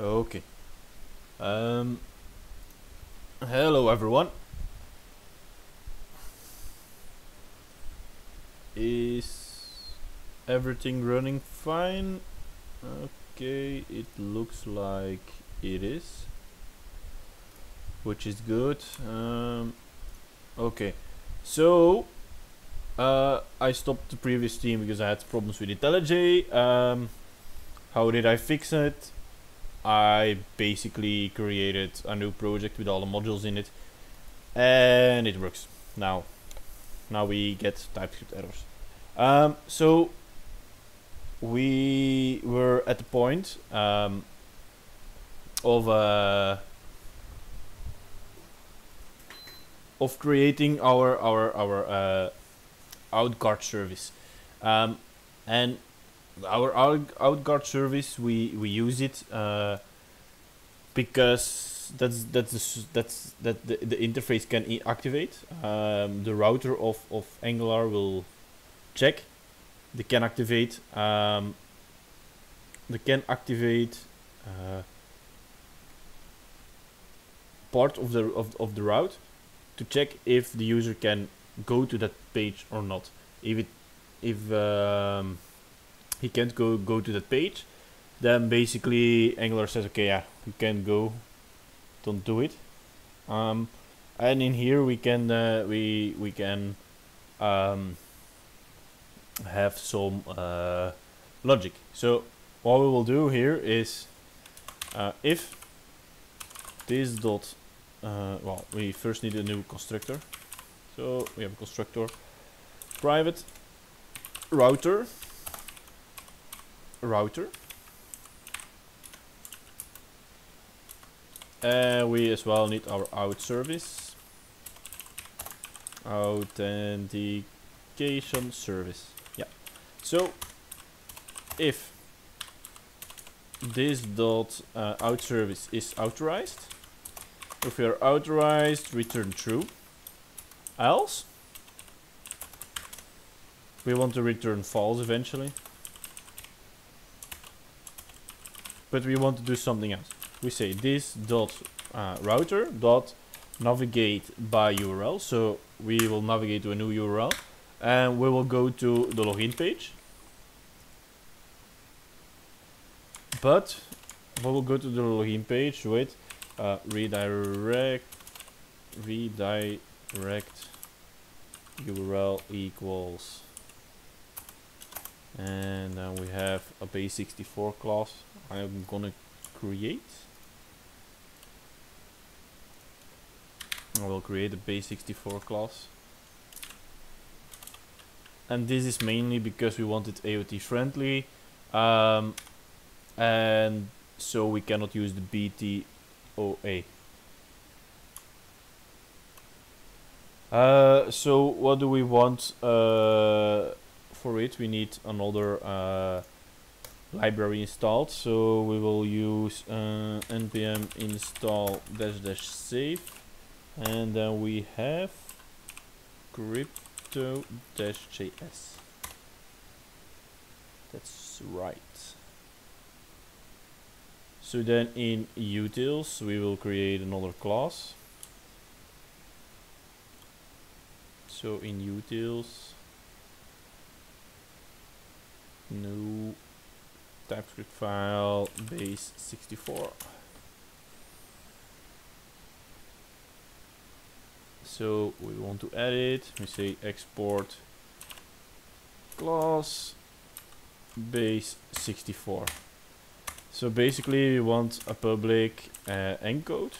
Okay. Um, Hello everyone. Is everything running fine? Okay, it looks like it is, which is good. Okay, so I stopped the previous stream because I had problems with IntelliJ. How did I fix it? I basically created a new project with all the modules in it, and it works now. Now we get TypeScript errors. So we were at the point of creating our outguard service, and our outguard service we use it because the interface can activate. The router of Angular will check. They can activate. They can activate part of the route to check if the user can go to that page or not. If he can't go to that page, then basically Angular says, okay, yeah, you can go, don't do it. And in here we can have some logic. So what we will do here is if this dot well, we first need a new constructor. So we have a constructor private router we as well need our out service, authentication service. Yeah. So if this dot out service is authorized, if we are authorized, return true. Else we want to return false eventually, but we want to do something else. We say this dot router dot navigate by URL, so we will navigate to a new URL and we will go to the login page, but we will go to the login page with redirect URL equals, and then we have a base64 class I'm gonna create. I will create a base64 class, and this is mainly because we want it AOT friendly, and so we cannot use the BTOA. So what do we want for it? We need another library installed, so we will use npm install -- save, and then we have crypto-js. That's right. So then in utils we will create another class. So in utils, new TypeScript file base64. So we want to add it. We say export class base64. So basically we want a public encode.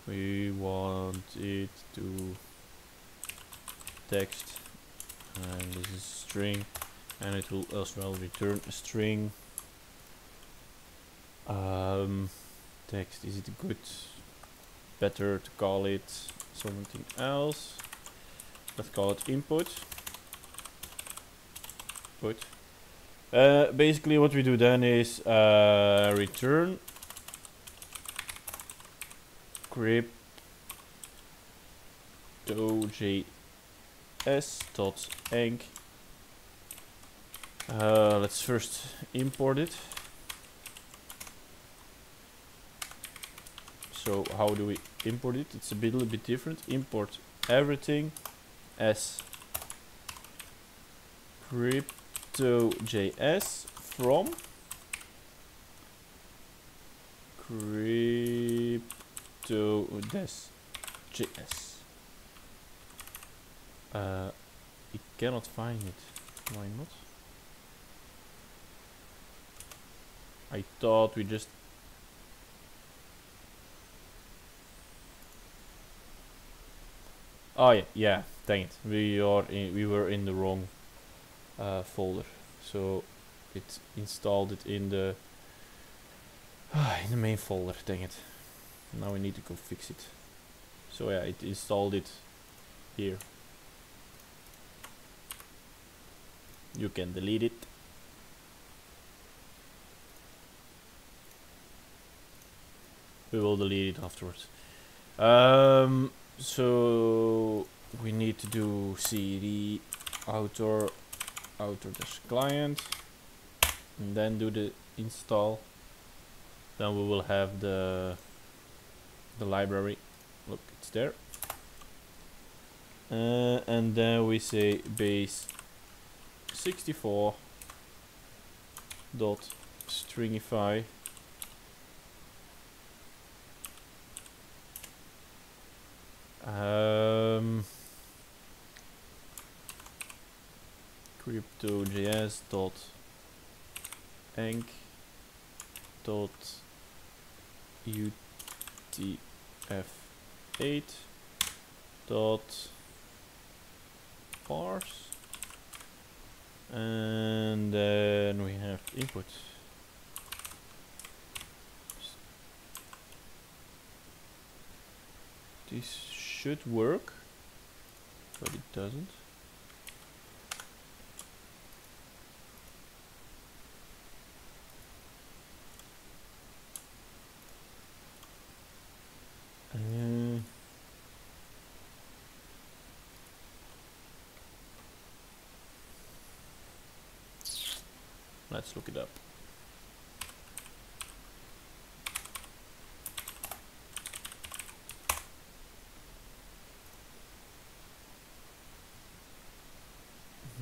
We want it to text, and this is string, and it will as well return a string. Text, is it good? Better to call it something else. Let's call it input. Basically what we do then is return crypto.js.enc Let's first import it. So how do we import it? It's a little bit different. Import everything as crypto.js from crypto.js. We cannot find it. Why not? I thought we just... Oh yeah, yeah. Dang it. We were in the wrong folder. So it installed it in the main folder. Dang it. Now we need to go fix it. So yeah, it installed it here. You can delete it. We will delete it afterwards. So we need to do cd author client and then do the install. Then we will have the library. Look, it's there. And then we say base 64 dot stringify crypto.js dot enc dot utf8 dot parse, and then we have input. This should work, but it doesn't. Let's look it up.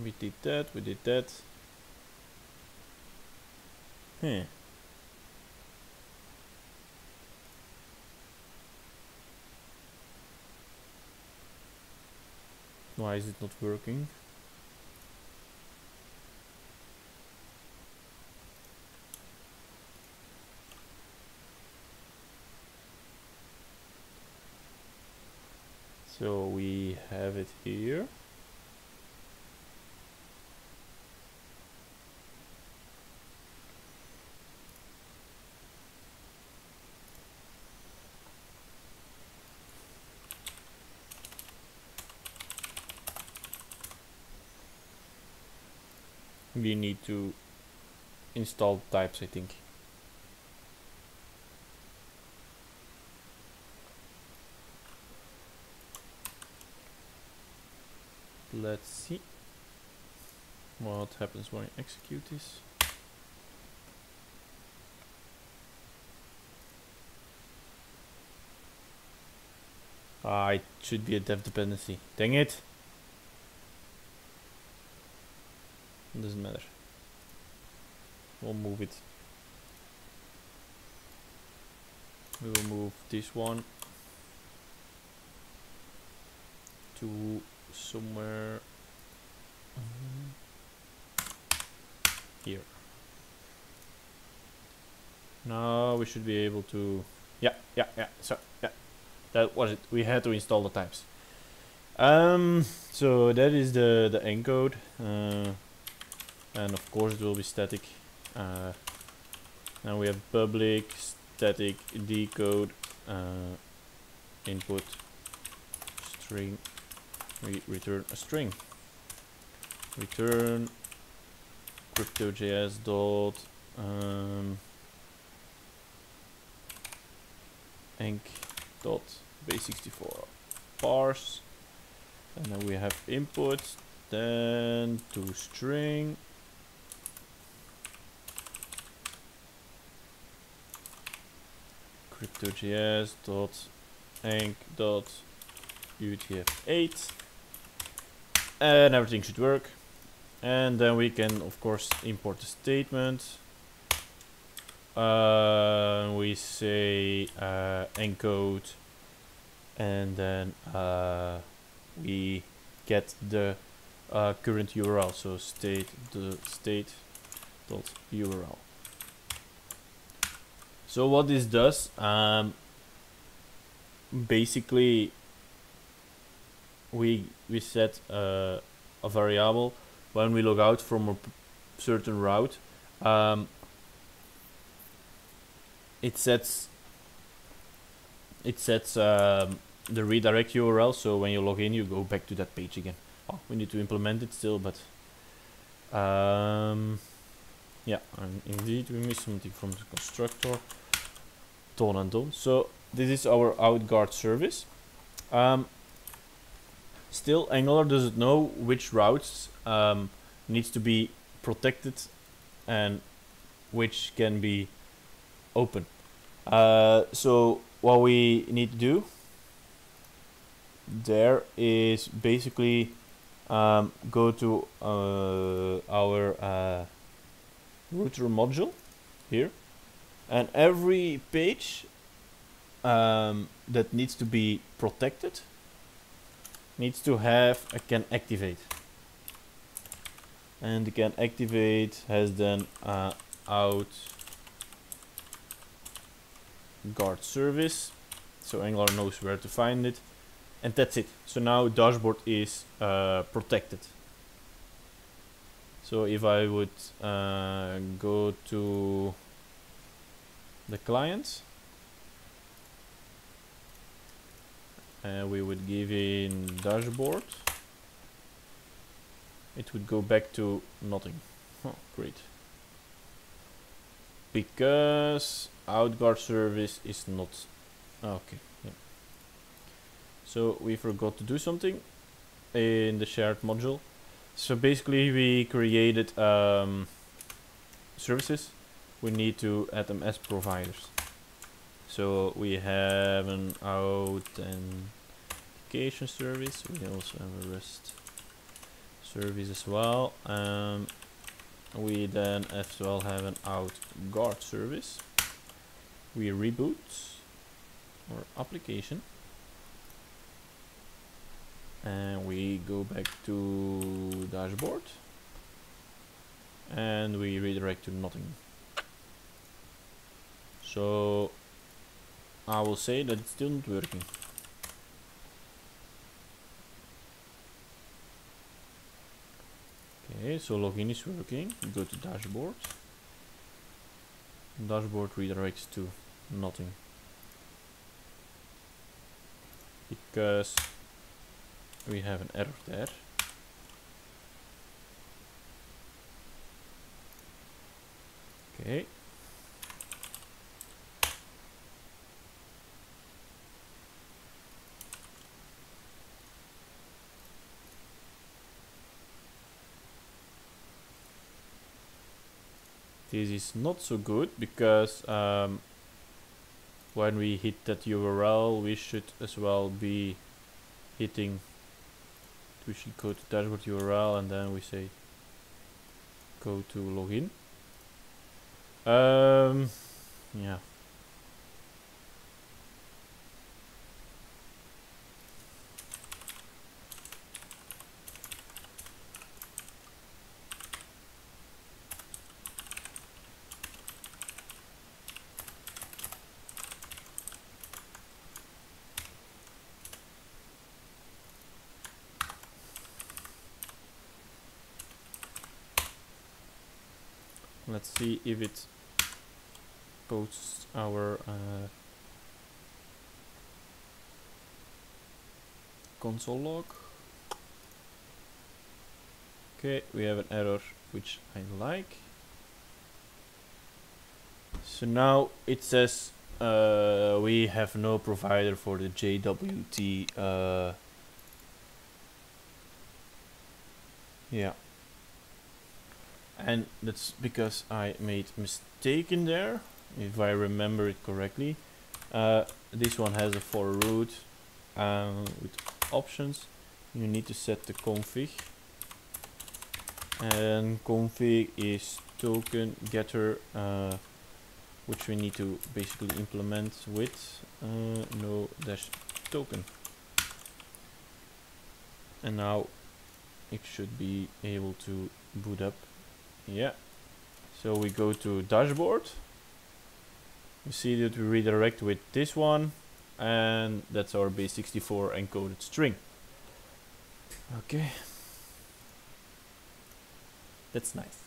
We did that, we did that. Why is it not working? So we have it here. We need to install types, I think. Let's see what happens when I execute this. It should be a dev dependency. Dang it! Doesn't matter. We'll move it. We will move this one to somewhere here. Now we should be able to... Yeah. So, yeah. That was it. We had to install the types. So that is the encode. And of course it will be static. Now we have public static decode input string. We return a string. Return crypto.js dot enc dot base64 parse, and then we have input, then to string crypto.js.enc.utf8, and everything should work. And then we can of course import the statement. We say encode, and then we get the current URL, so state.URL. So what this does, basically we set a variable when we log out from a certain route. It sets the redirect URL, so when you log in you go back to that page again. Oh, we need to implement it still, but yeah, and indeed we missed something from the constructor. Done and done. So this is our outguard service. Still, Angular doesn't know which routes needs to be protected and which can be open. So what we need to do there is basically go to our router module here, and every page that needs to be protected needs to have a can activate, and the can activate has then out guard service, so Angular knows where to find it, and that's it. So now dashboard is protected. So if I would go to the client, we would give in dashboard, it would go back to nothing. Oh, great. Because outguard service is not okay. Yeah. So we forgot to do something in the shared module. So basically we created services. We need to add them as providers. So we have an authentication service. We also have a REST service as well. We then as well have an outguard service. We reboot our application, and we go back to dashboard, and we redirect to nothing. So I will say that it's still not working. Okay, so login is working. We go to dashboard. Dashboard redirects to nothing because we have an error there. Okay. This is not so good because when we hit that URL, we should as well be hitting. We should go to dashboard URL, and then we say go to login. Yeah. Let's see if it posts our console log. Okay, we have an error, which I like. So now it says we have no provider for the JWT. Yeah. And that's because I made mistake in there, if I remember it correctly. This one has a for root with options. You need to set the config, and config is token getter, which we need to basically implement with no dash token. And now it should be able to boot up. Yeah. So we go to dashboard. You see that we redirect with this one, and that's our base64 encoded string. Okay. That's nice.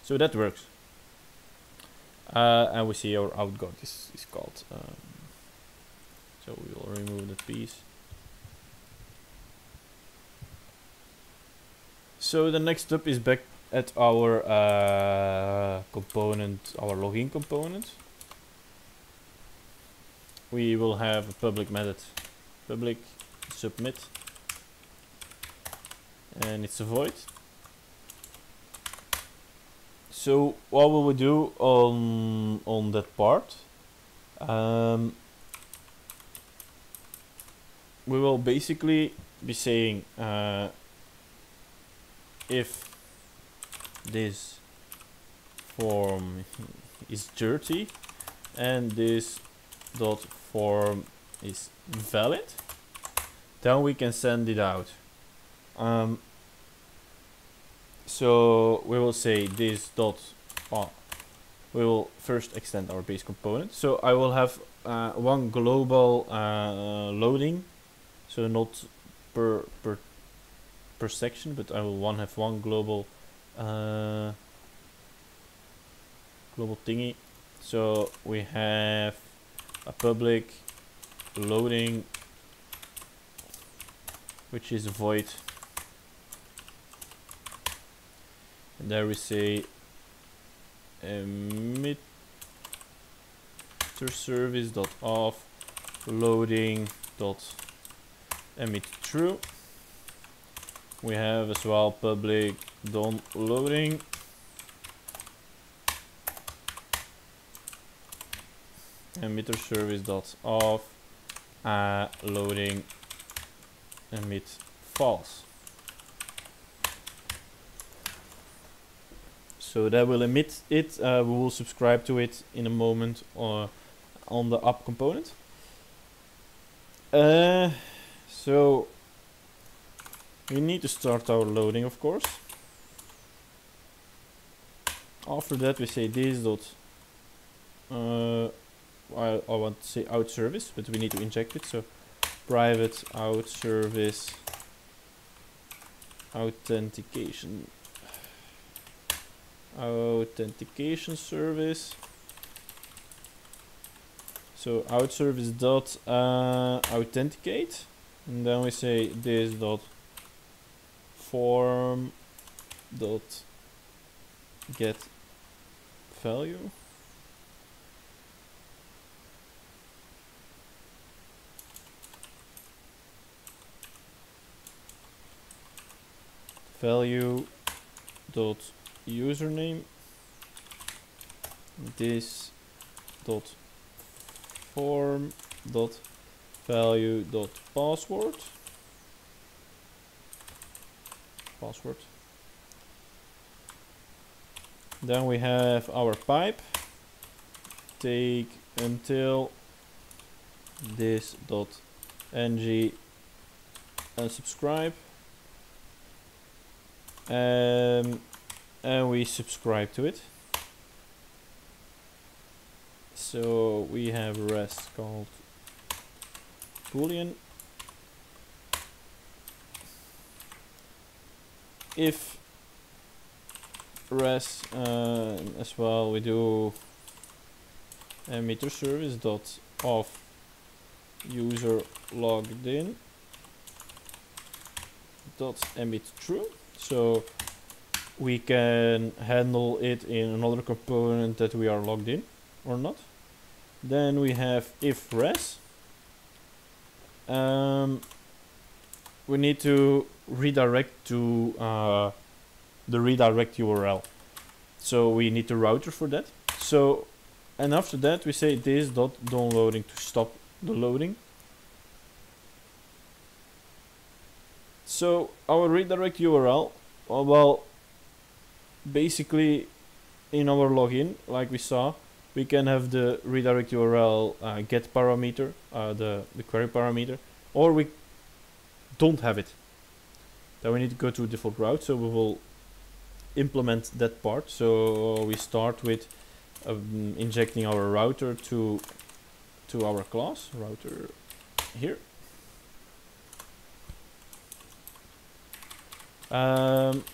So that works. And we see our outgoing is called. So we will remove that piece. So the next step is back at our component, our login component. We will have a public method, public submit, and it's a void. So what will we do on that part? We will basically be saying if this form is dirty and this dot form is valid, then we can send it out. So we will say this dot, we will first extend our base component. So I will have one global loading, so not per section, but I will have one global global thingy. So we have a public loading, which is void, and there we say emitter service dot off loading dot emit true. We have as well public done loading, emitter service dot off loading emit false. So that will emit it. We will subscribe to it in a moment on the app component. So we need to start our loading, of course. After that, we say this dot. I want to say out service, but we need to inject it. So private out service authentication service. So out service dot authenticate, and then we say this dot form dot get value. Value dot username, this dot form dot value dot password. Then we have our pipe, take until this dot ng unsubscribe, and we subscribe to it. So we have rest called boolean. If rest as well, we do emitter service dot off user logged in dot emit true. So we can handle it in another component that we are logged in or not. Then we have if res. We need to redirect to the redirect URL. So we need a router for that. So And after that we say this dot downloading to stop the loading. So our redirect URL, well, basically in our login, like we saw, we can have the redirect URL get parameter, the query parameter, or we don't have it. Then we need to go to default route, so we will implement that part. So we start with injecting our router to our class, router here.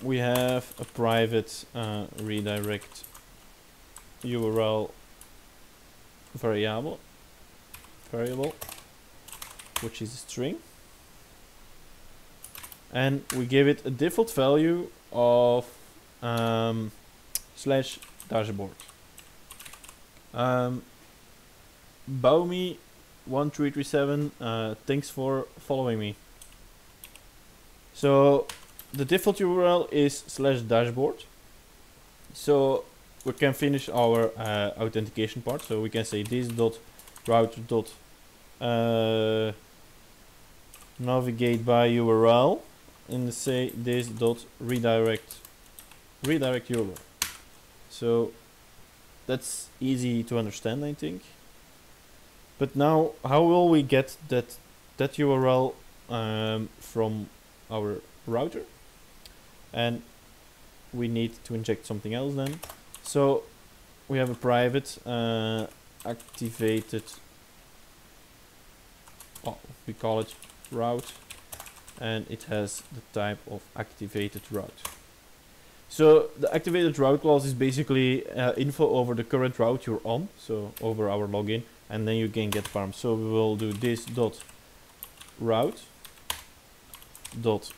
We have a private redirect URL variable, which is a string, and we give it a default value of slash dashboard. Baumi1337, thanks for following me. So the default URL is slash dashboard. So we can finish our authentication part. So we can say this dot router dot navigate by URL, and say this dot redirect URL. So that's easy to understand, I think. But now, how will we get that URL from our router? And we need to inject something else then. So we have a private activated, we call it route, and it has the type of activated route. So the activated route clause is basically info over the current route you're on, so over our login, and then you can get params. So we will do this dot route dot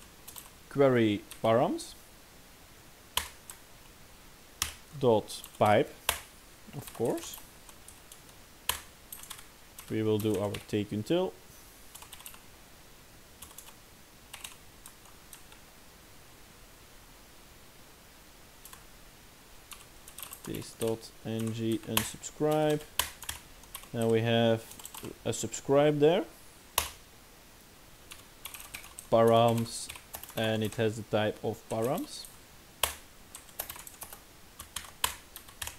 query params dot pipe, of course. We will do our take until. This dot ng unsubscribe. Now we have a subscribe there, params, and it has the type of params.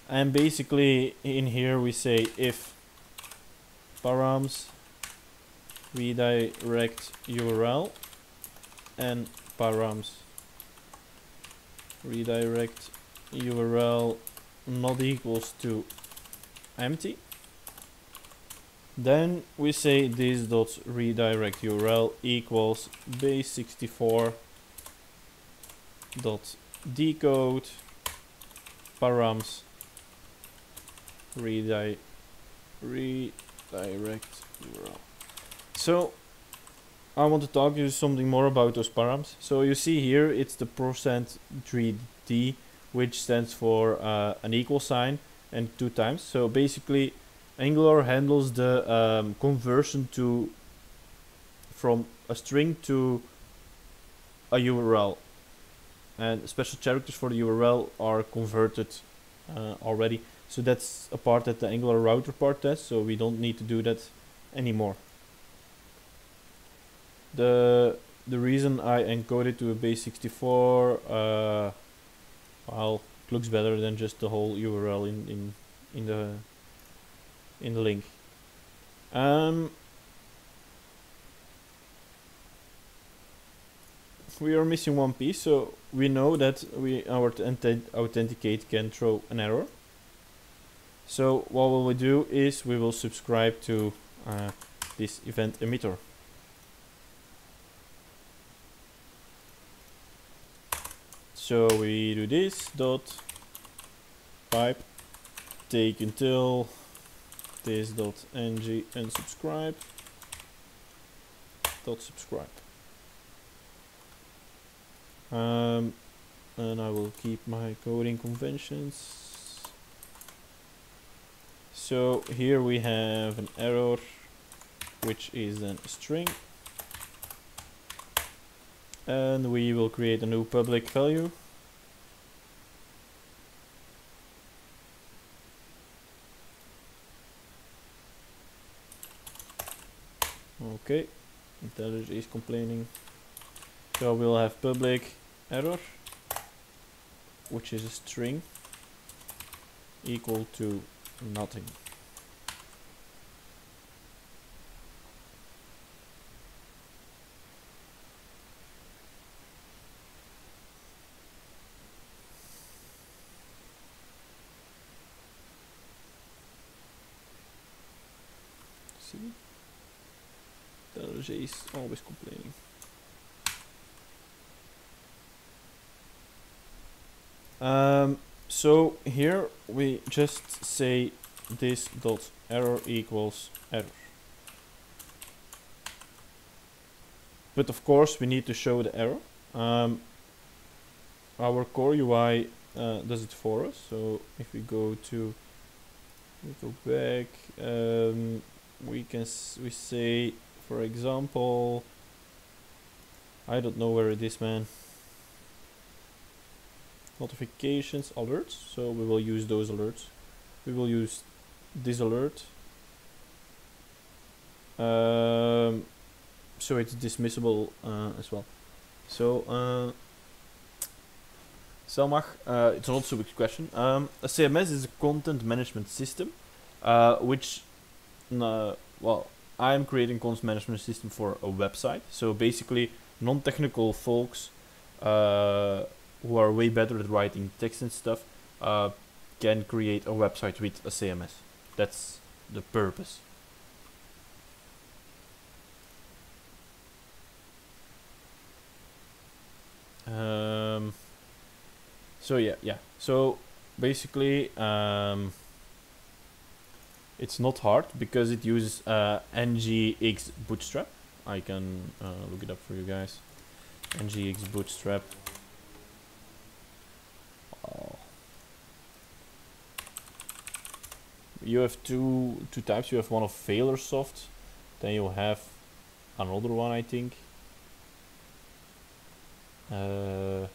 And basically in here we say if params redirect URL and params redirect URL not equals to empty, then we say this dot redirect URL equals base64 dot decode params redirect URL. So I want to talk to you something more about those params. So you see here it's the %3d, which stands for an equal sign and 2 times. So basically Angular handles the conversion from a string to a URL, and special characters for the URL are converted already. So that's a part that the Angular router part does, so we don't need to do that anymore. The reason I encode it to a base64, well, it looks better than just the whole URL in the link. We are missing one piece, so we know that our authenticate can throw an error. So what we will do is we will subscribe to this event emitter. So we do this dot pipe take until this dot ng unsubscribe dot subscribe. And I will keep my coding conventions. So here we have an error, which is then a string, and we will create a new public value. Okay, IntelliJ is complaining. So we'll have public error, which is a string equal to nothing. See? IntelliJ is always complaining. So here we just say this dot error equals error. But of course we need to show the error. Our core UI does it for us. So if we go back, we say, for example, I don't know where it is, man. Notifications, alerts. So we will use those alerts. We will use this alert. So it's dismissible as well. So Selmach, it's not so big question. A CMS is a content management system, which, well, I'm creating content management system for a website. So basically, non-technical folks who are way better at writing text and stuff can create a website with a CMS. That's the purpose. So yeah. So basically, it's not hard because it uses ngx bootstrap. I can look it up for you guys. ngx bootstrap. You have two types. You have one of Failorsoft, then you have another one, I think. But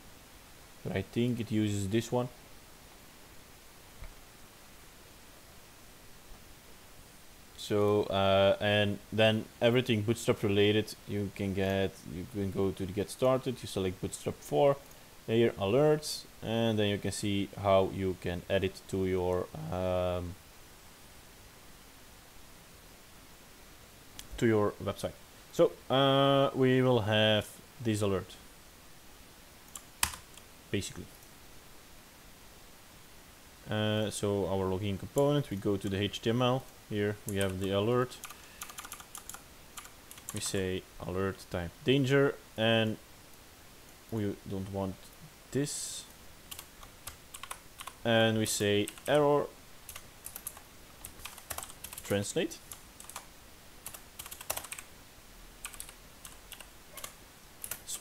I think it uses this one. So and then everything bootstrap related you can go to the get started, you select bootstrap 4, here alerts, and then you can see how you can add it to your website. So we will have this alert basically. So our login component, we go to the HTML. Here we have the alert. We say alert type danger, and we don't want this. And we say error translate.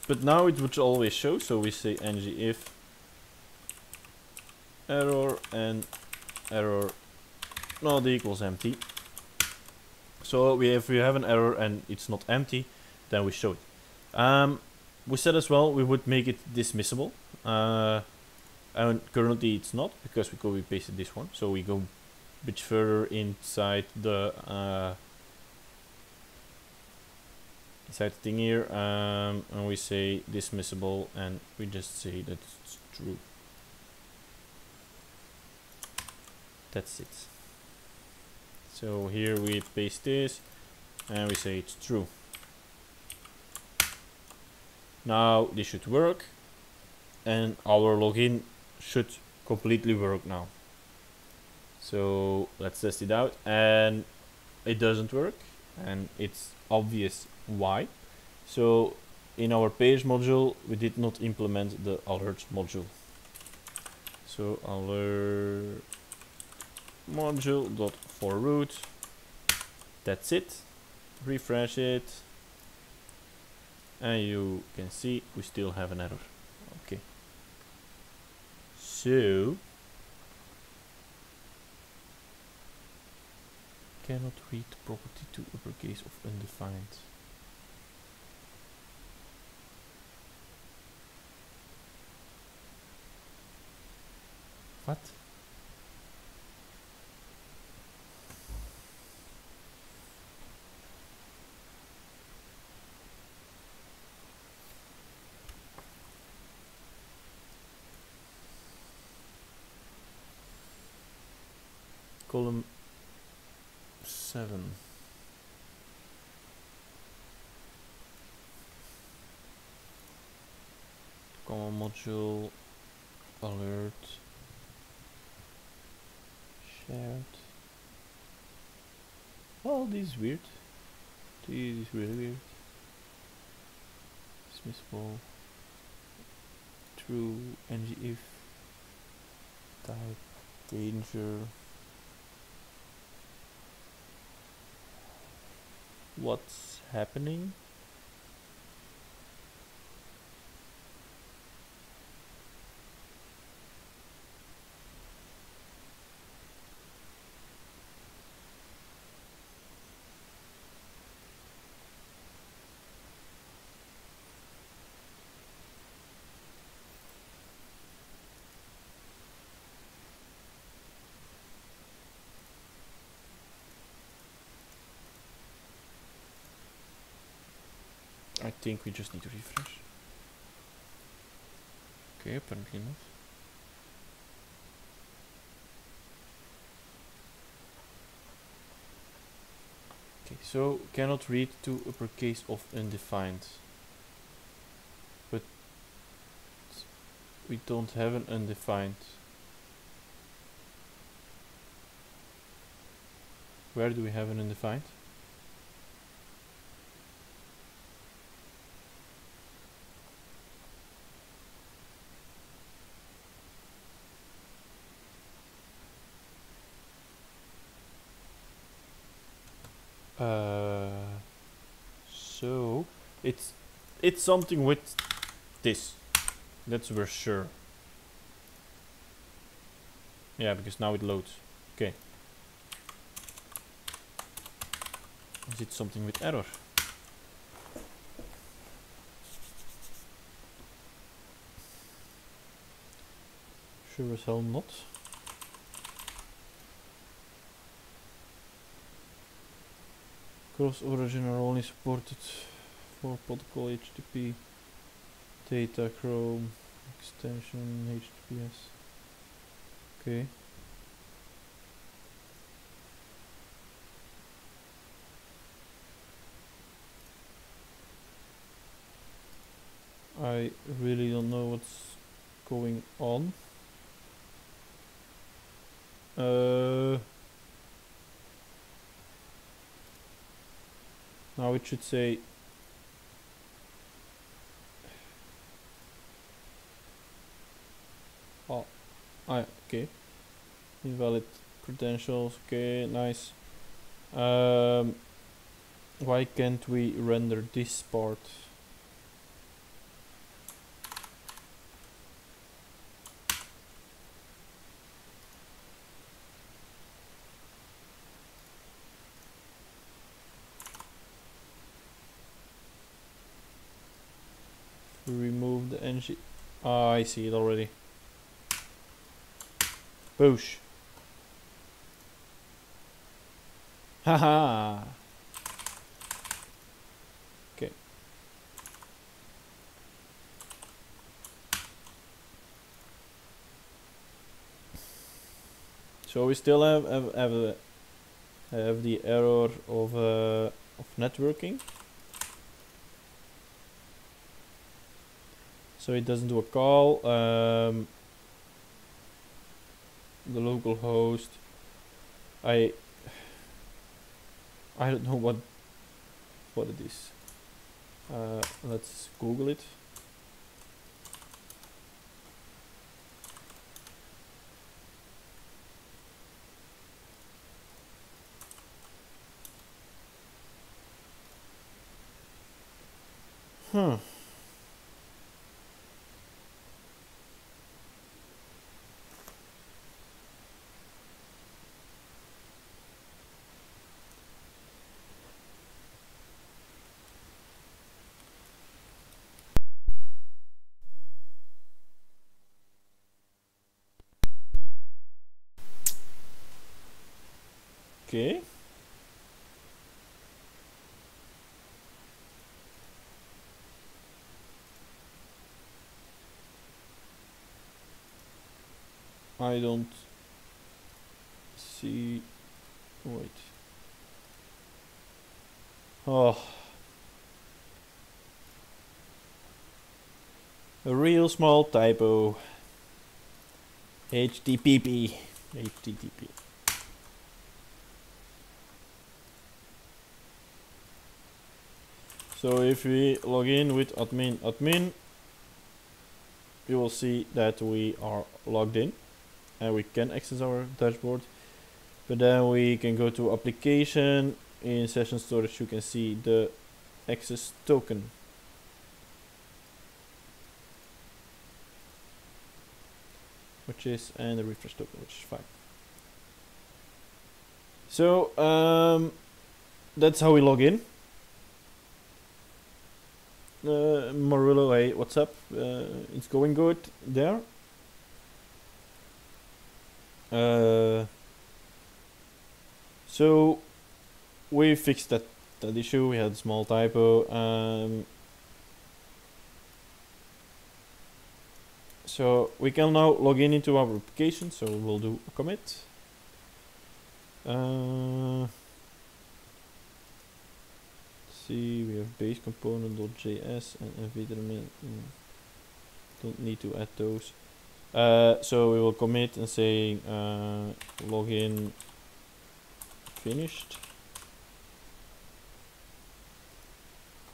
But now it would always show, so we say ng if error and error not equals empty. So if we have an error and it's not empty, then we show it. We said as well we would make it dismissible, and currently it's not because we pasted this one. So we go a bit further inside the thing here, and we say dismissible, and we just say that it's true. That's it. So here we paste this and we say it's true. Now this should work and our login should completely work now. So let's test it out, and it doesn't work, and it's obvious why. So in our page module we did not implement the alert module. So alert module.forRoot, that's it. Refresh it and you can see we still have an error. Okay, so cannot read property to uppercase of undefined. What? column 7. Comma module alert shared. Well, this is weird. This is really weird. Dismissible. True. ng if type danger. What's happening? I think we just need to refresh. Okay, apparently not. Okay, so cannot read to uppercase of undefined. But we don't have an undefined. Where do we have an undefined? So it's something with this. That's for sure. Yeah, because now it loads. Okay. Is it something with error? Sure as hell not. Cross origin are only supported for protocol HTTP, data, Chrome, extension, HTTPS. Okay. I really don't know what's going on. Now it should say okay. Invalid credentials. Okay, nice. Why can't we render this part? Remove the ng. Ah, I see it already. Boosh. Haha. Okay. So we still have the error of networking. So it doesn't do a call. The local host. I don't know what it is. Let's Google it. Huh. Okay. I don't see. Wait. Oh. A real small typo. HTTP. HTTP. So if we log in with admin, you will see that we are logged in and we can access our dashboard. But then we can go to application. In session storage you can see the access token. Which is, and the refresh token, which is fine. So that's how we log in. Marulo, hey, what's up? It's going good there. So we fixed that issue. We had a small typo. So we can now log in into our application. So we'll do a commit. See, we have base component.js and environment. Don't need to add those. So we will commit and saying login finished.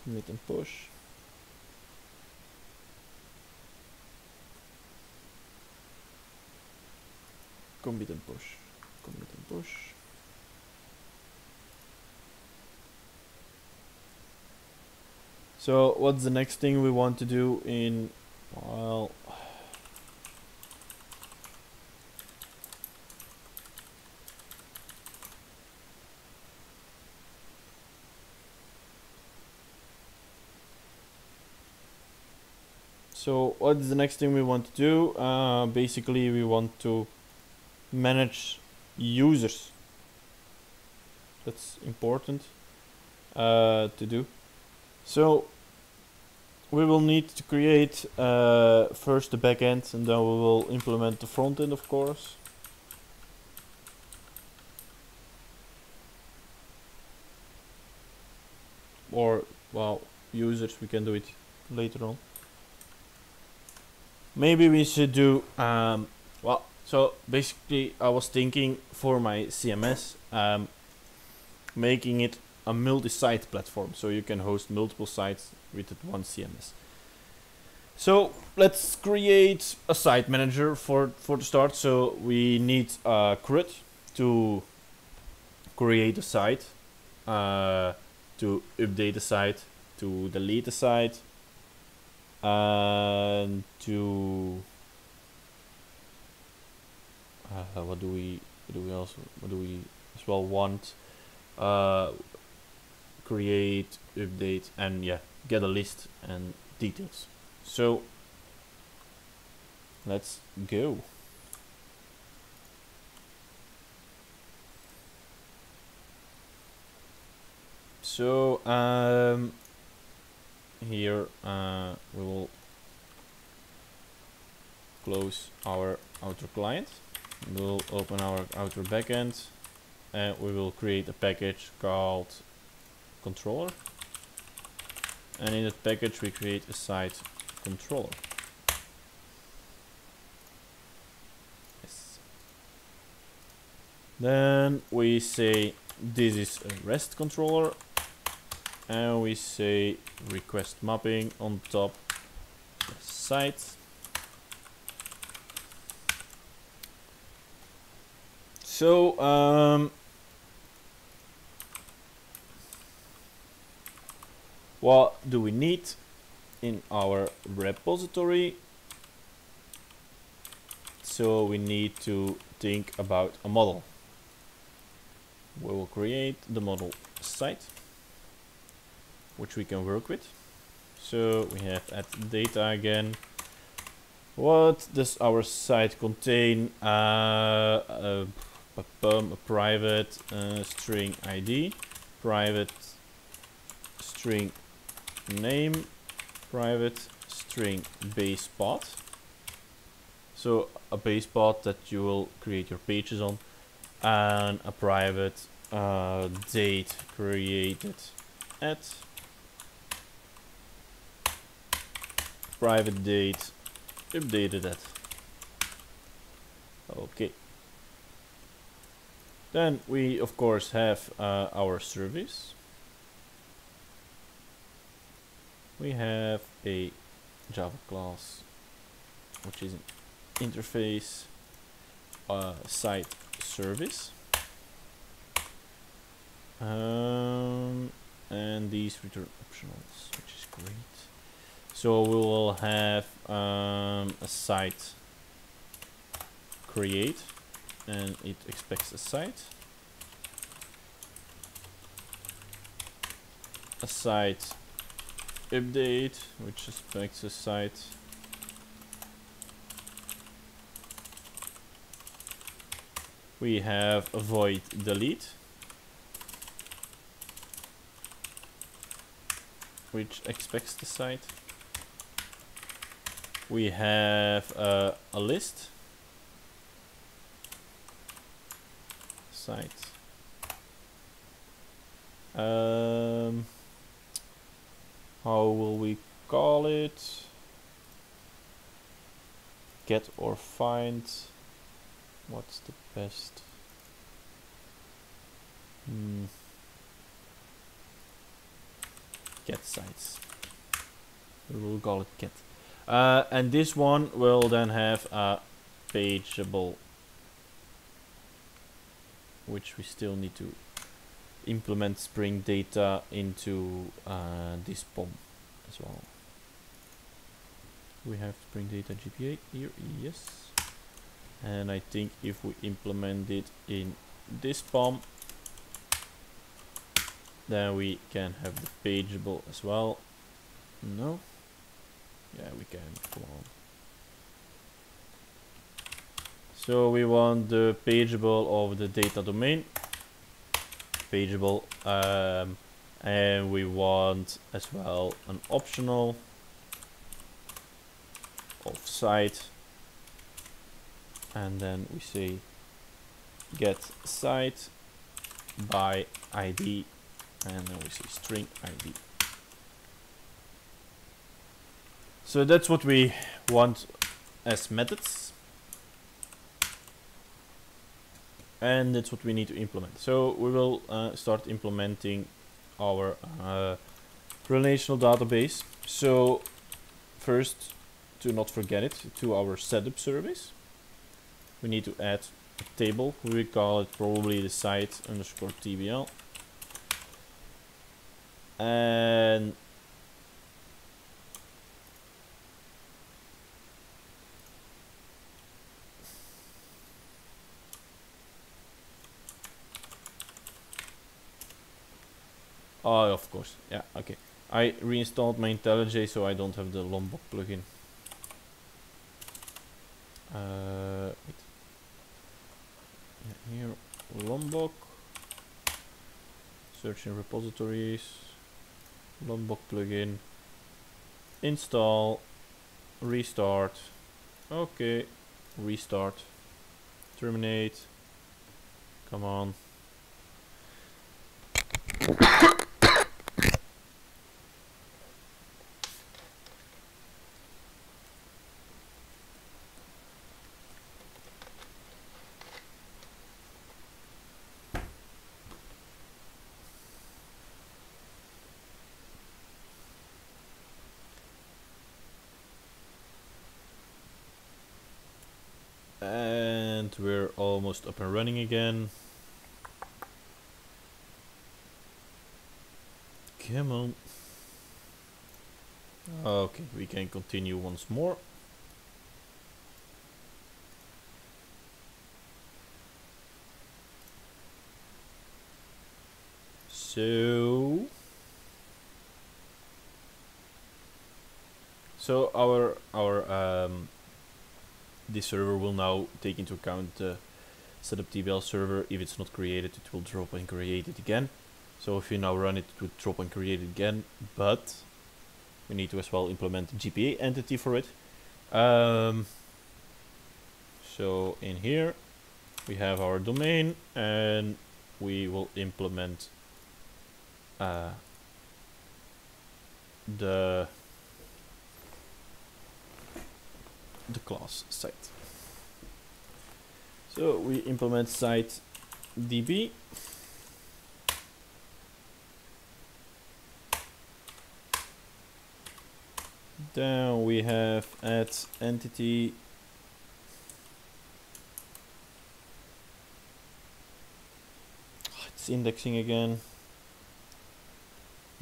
Commit and push. Commit and push. Commit and push. So what's the next thing we want to do in, well, so what's the next thing we want to do? Basically we want to manage users. That's important to do. So we will need to create first the backend, and then we will implement the front end, of course. Or, well, users, we can do it later on. Maybe we should do, well, so basically I was thinking for my CMS, making it a multi-site platform, so you can host multiple sites with one CMS. So let's create a site manager for the start. So we need a CRUD to create a site, to update the site, to delete the site, and to what do we as well want? Create, update, and yeah, get a list and details. So let's go. So here we will close our outer client. We'll open our outer backend, and we will create a package called controller, and in that package we create a site controller. Yes. Then we say this is a REST controller, and we say request mapping on top the site. So what do we need in our repository? So we need to think about a model. We will create the model site, which we can work with. So we have add data again. What does our site contain? A private string ID, private string name, private string base path. So a base path that you will create your pages on, and a private date created at private date updated at. Okay. Then we of course have our service. We have a Java class, which is an interface site service, and these return optionals, which is great. So we will have a site create, and it expects a site. A site update, which expects a site. We have a void delete, which expects the site. We have a list site. How will we call it? Get or find. What's the best? Get sites. We will call it get. And this one will then have a pageable, which we still need to implement Spring Data into this POM as well. We have Spring Data GPA here, yes. And I think if we implement it in this POM, then we can have the pageable as well. No? Yeah, we can. Come on. So we want the pageable of the data domain. Pageable. And we want as well an optional of site. And then we say get site by ID. And then we say string ID. So that's what we want as methods. And that's what we need to implement. So we will start implementing our relational database. So first, to not forget it, to our setup service, we need to add a table. We call it probably the site underscore TBL. And oh, of course, yeah, okay. I reinstalled my IntelliJ, so I don't have the Lombok plugin. Wait. Yeah, here, Lombok. Search in repositories. Lombok plugin. Install. Restart. Okay. Restart. Terminate. Come on. And we're almost up and running again. Come on. Okay, we can continue once more. So our this server will now take into account the setup TBL server. If it's not created, it will drop and create it again. So if you now run it, it will drop and create it again, but we need to as well implement the GPA entity for it. So in here, we have our domain, and we will implement the class site. So we implement site db. Then we have add entity. It's indexing again.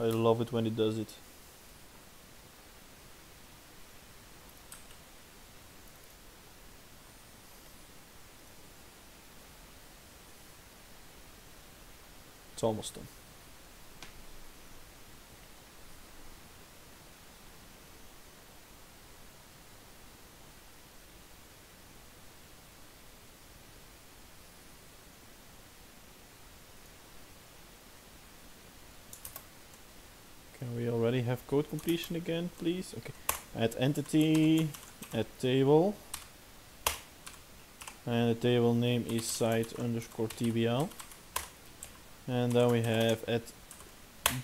I love it when it does it. It's almost done. Can we already have code completion again, please? Okay. Add entity, add table. And the table name is site underscore tbl. And then we have add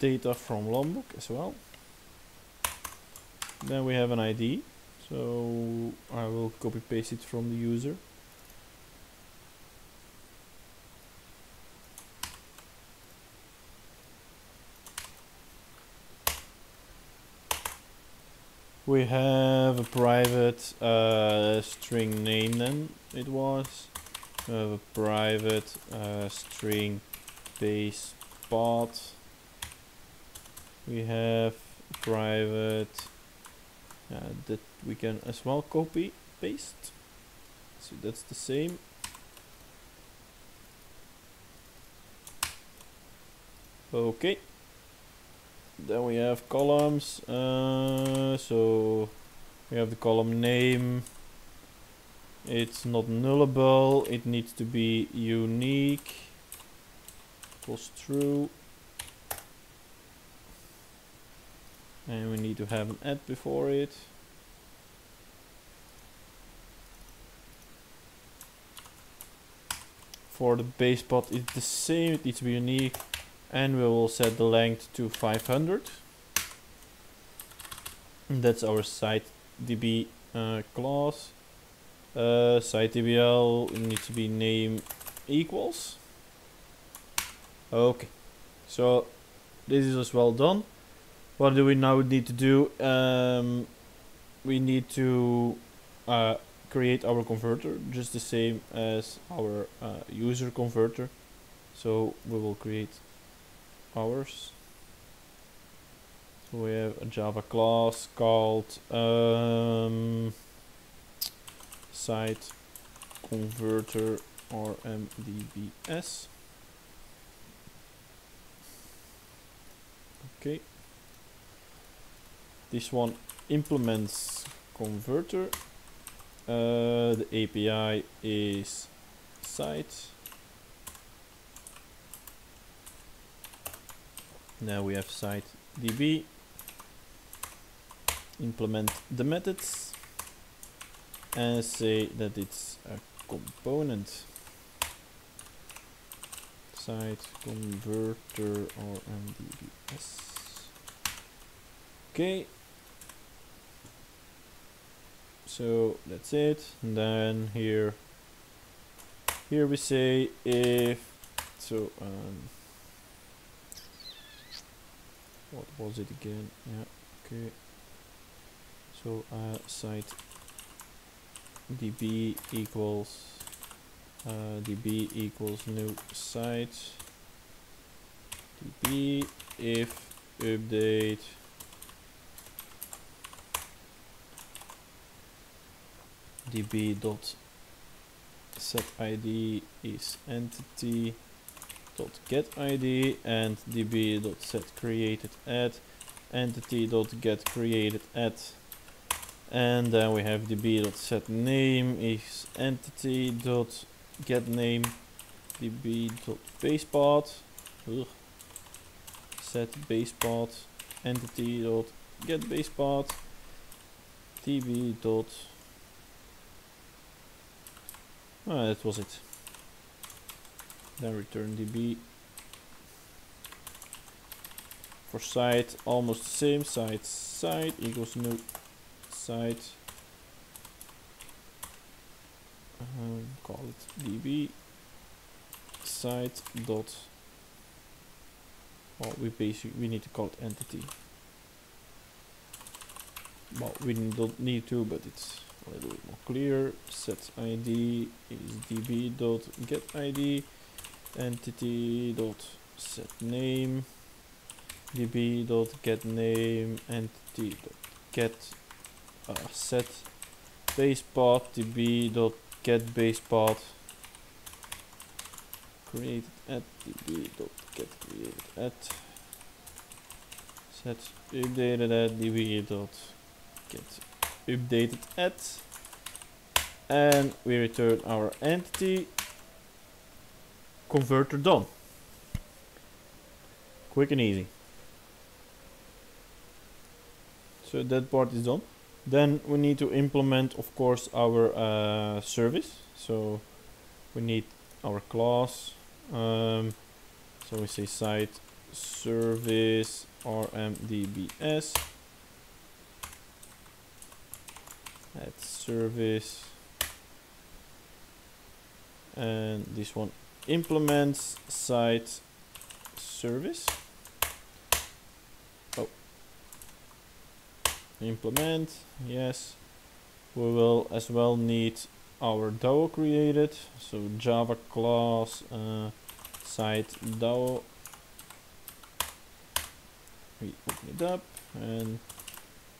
data from Lombok as well. Then we have an ID. So I will copy paste it from the user. We have a private string name then it was. We have a private string base path. We have private that we can as well copy paste. So that's the same. Okay. Then we have columns. So we have the column name. It's not nullable. It needs to be unique. Equals true. And we need to have an add before it. For the base path, it's the same. It needs to be unique. And we will set the length to 500. And that's our site DB class. Site DBL needs to be name equals. Okay, so this is as well done. What do we now need to do? We need to create our converter, just the same as our user converter. So we will create ours. So we have a Java class called site converter or mdbs. Okay. This one implements converter. The API is site. Now we have site db. Implement the methods and say that it's a component. Site converter or mdbs. Okay. So that's it. And then here we say if so. What was it again? Yeah. Okay. So site db equals new site db if update db dot set id is entity dot get id and db dot set created at entity dot get created at, and then we have db dot set name is entity dot get name db dot base path set base path entity dot get base path db dot that was it. then return db for site, almost the same, site equals new site, call it db site dot, well, we need to call it entity. Well, we don't need to, but it's a little bit more clear. Set id is db dot get id, entity dot set name, db dot get name, entity dot get set base path, db dot get base path, created at db dot get created at, set updated at db dot get updated at, and we return our entity converter done. Quick and easy. So that part is done. Then we need to implement, of course, our service. So we need our class. So we say site service rmdbs at service, and this one implements site service. Oh, implement, yes. We will as well need our DAO created, so Java class site DAO. We open it up and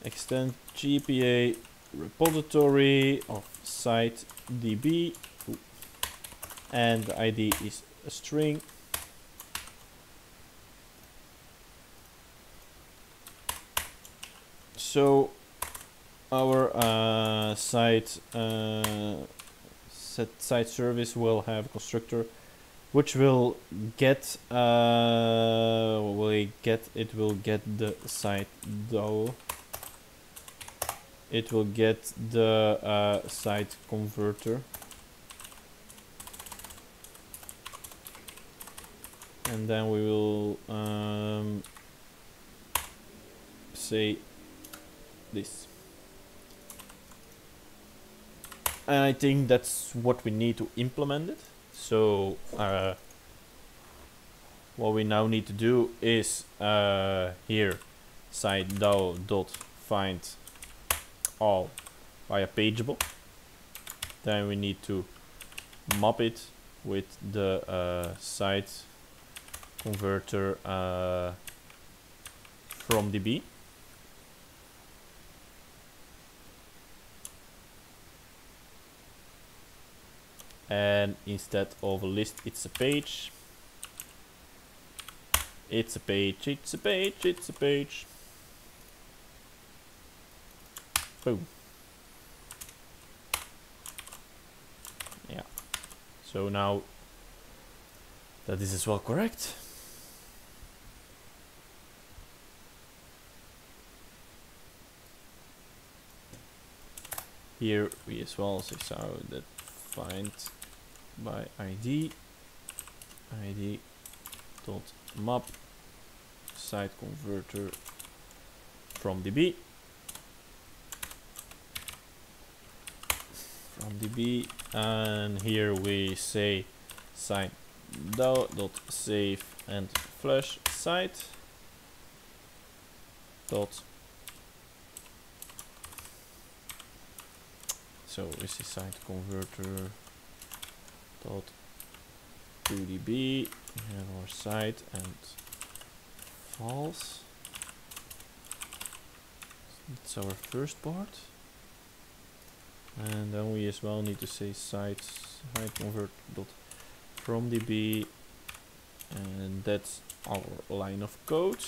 extend GPA repository of site db, and the ID is a string. So our site service will have a constructor which will get it will get the site DAO. It will get the site converter, and then we will say this. And I think that's what we need to implement it. So what we now need to do is here site DAO dot find all via pageable. Then we need to map it with the site converter from db. And instead of a list, it's a page. It's a page, it's a page, it's a page. Boom. Yeah. So now that this is well correct, here we as well say so that find by id dot map site converter from db and here we say site DAO dot save and flush site dot, so we say site converter dot to db and our site and false. That's our first part, and then we as well need to say site convert dot from db, and that's our line of code.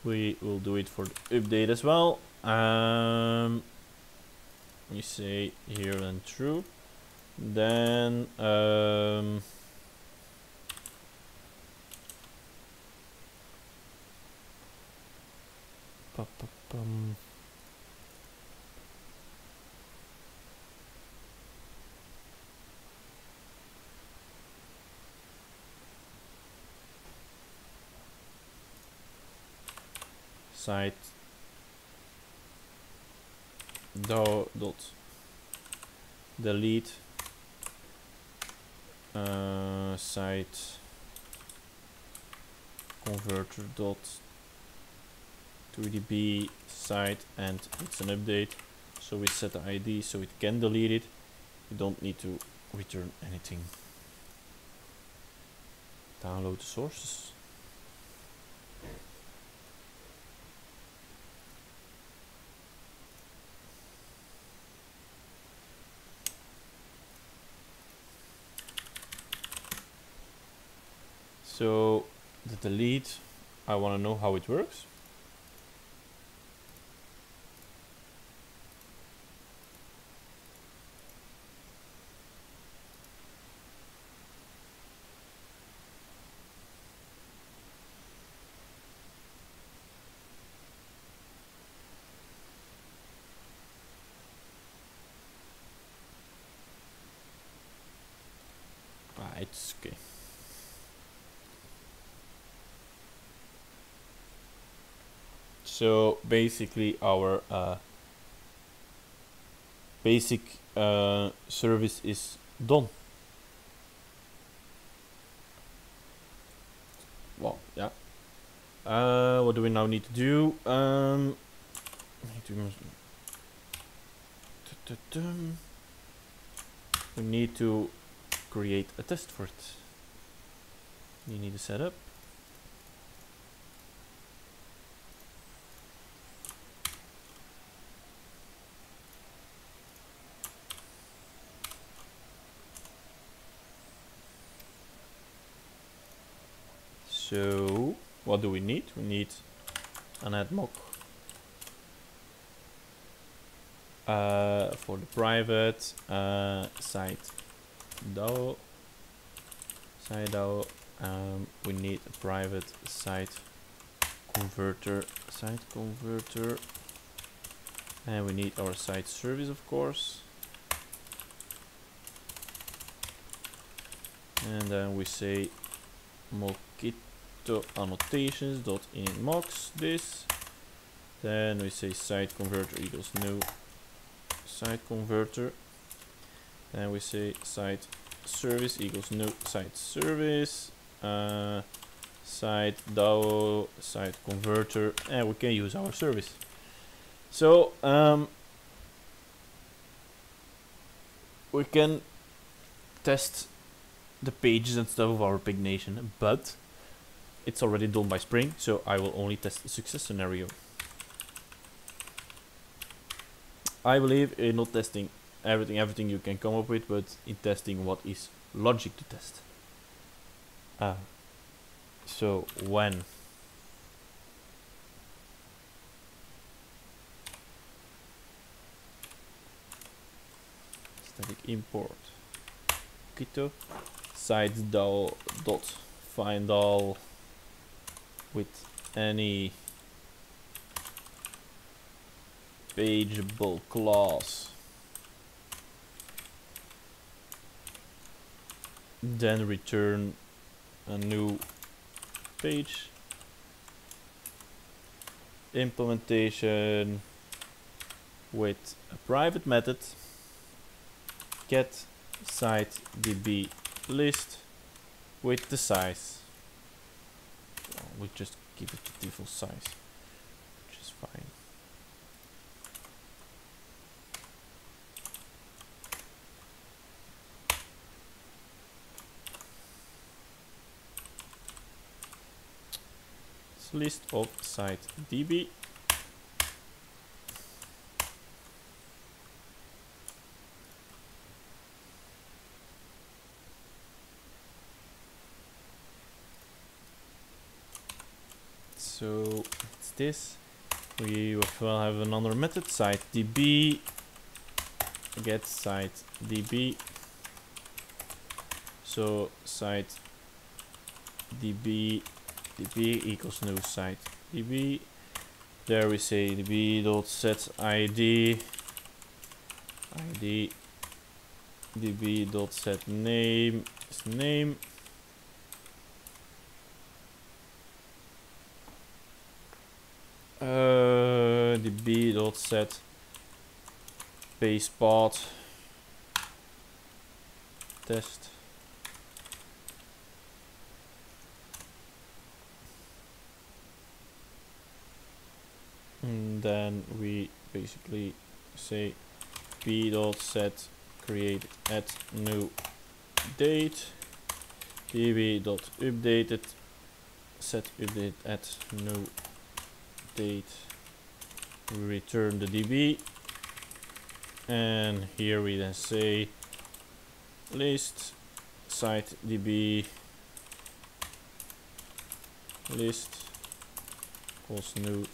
We will do it for the update as well. We say here and true. Then site dot delete site converter dot 2db site, and it's an update, so we set the ID so it can delete it. You don't need to return anything. Download the sources. So the delete, I want to know how it works. It's okay. So basically our basic service is done. Well, yeah. What do we now need to do? We need to create a test for it. You need to set up. So what do we need? We need an add mock for the private site DAO. We need a private site converter, and we need our site service, of course. And then we say mockito annotations dot in mocks this. Then we say site converter equals new site converter. Then we say site service equals new site service, site DAO site converter, and we can use our service. So we can test the pages and stuff of our Pig Nation, but it's already done by Spring, so I will only test the success scenario. I believe in not testing everything you can come up with, but in testing what is logic to test. So when static import Mockito site DAO dot find all with any pageable class, then return a new page. Implementation with a private method get site db list with the size. Well, we just give it the default size, which is fine. It's list of site db. So it's this. We will have another method, site db get site db. So site db equals new site db. There we say db dot set id db dot set name is name. db.set base path test. And then we basically say b.set create add new date, db.updated set update add new date, we return the db, and here we then say list site db list equals new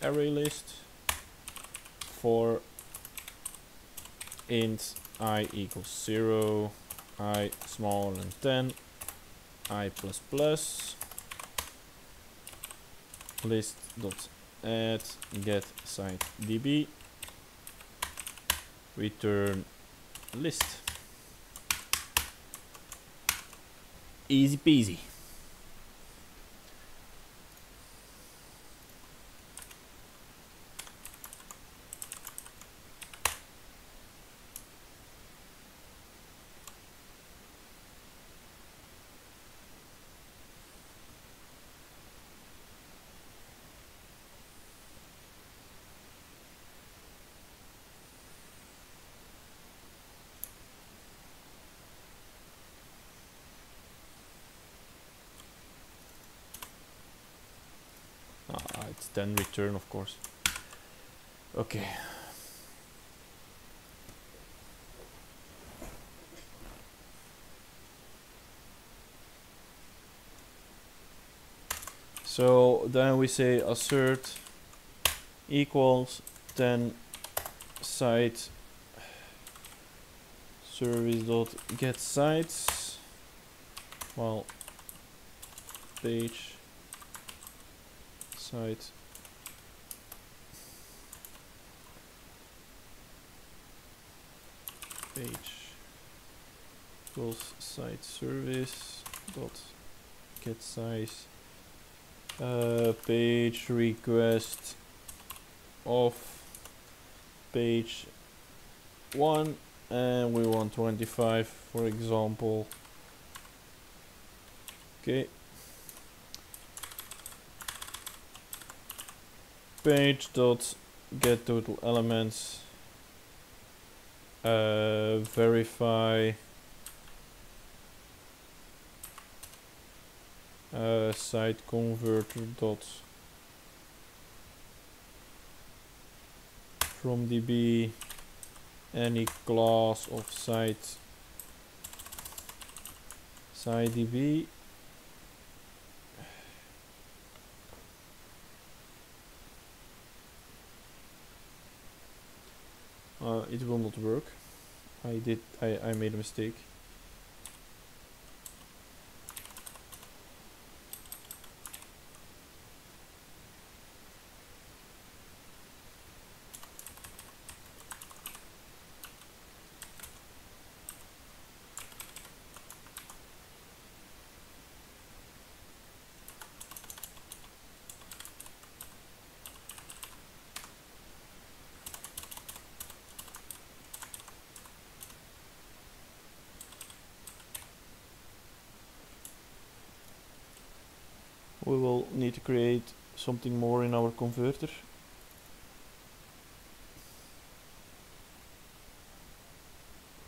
array list for int I equals 0, I smaller than 10, I plus plus, list dot add get site db, return list. Easy peasy. It's then return, of course. Okay. So then we say assert equals then site service dot get sites, well, page site page equals site service dot get size page request of page 1, and we want 25 for example. Okay, page dot get total elements, verify site converter dot from db any class of site db it will not work. I made a mistake. We will need to create something more in our converter.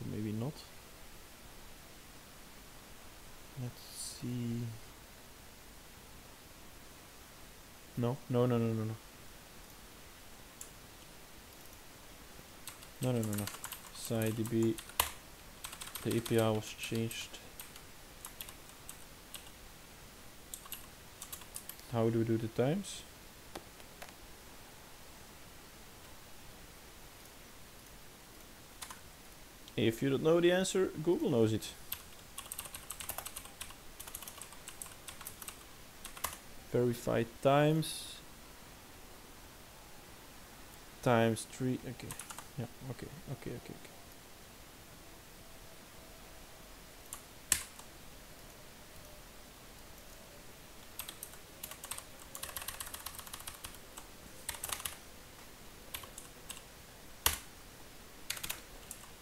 Or maybe not. Let's see. No. SciDB, the API was changed. How do we do the times? If you don't know the answer, Google knows it. Verified times 3. Okay. Yeah. Okay.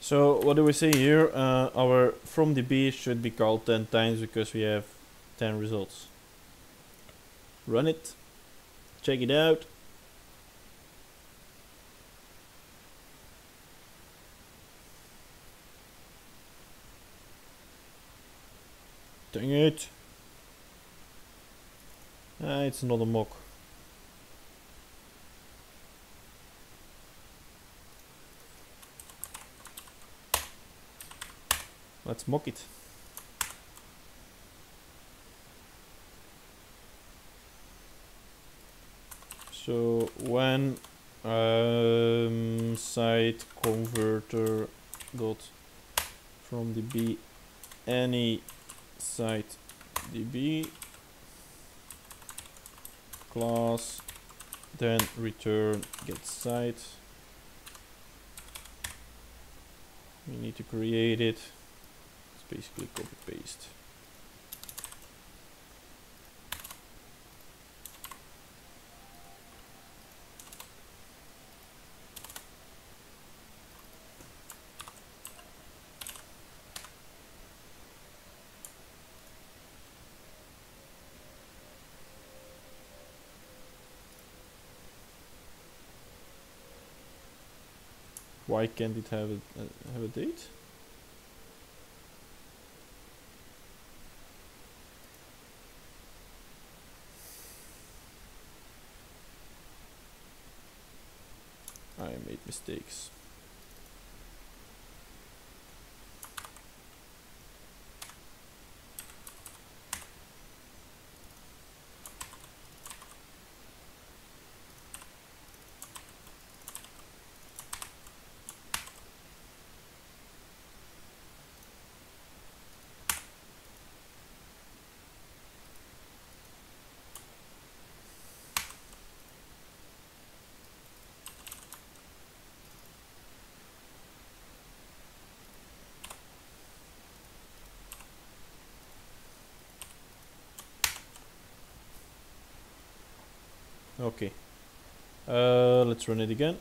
So what do we say here? Our from DB should be called 10 times because we have 10 results. Run it, check it out. Dang it. It's not a mock. Let's mock it. So when site converter dot from DB any site DB class, then return get site. We need to create it. It's basically copy paste. Why can't it have a date? I made mistakes. Okay. Let's run it again.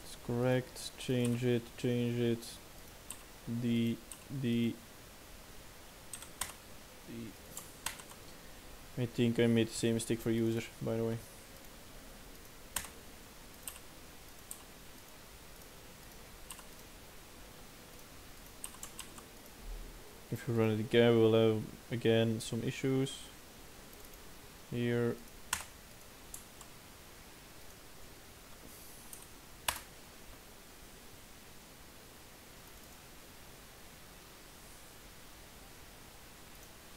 It's correct. Change it. The I think I made the same mistake for user, by the way. If we run it again, we'll have again some issues here.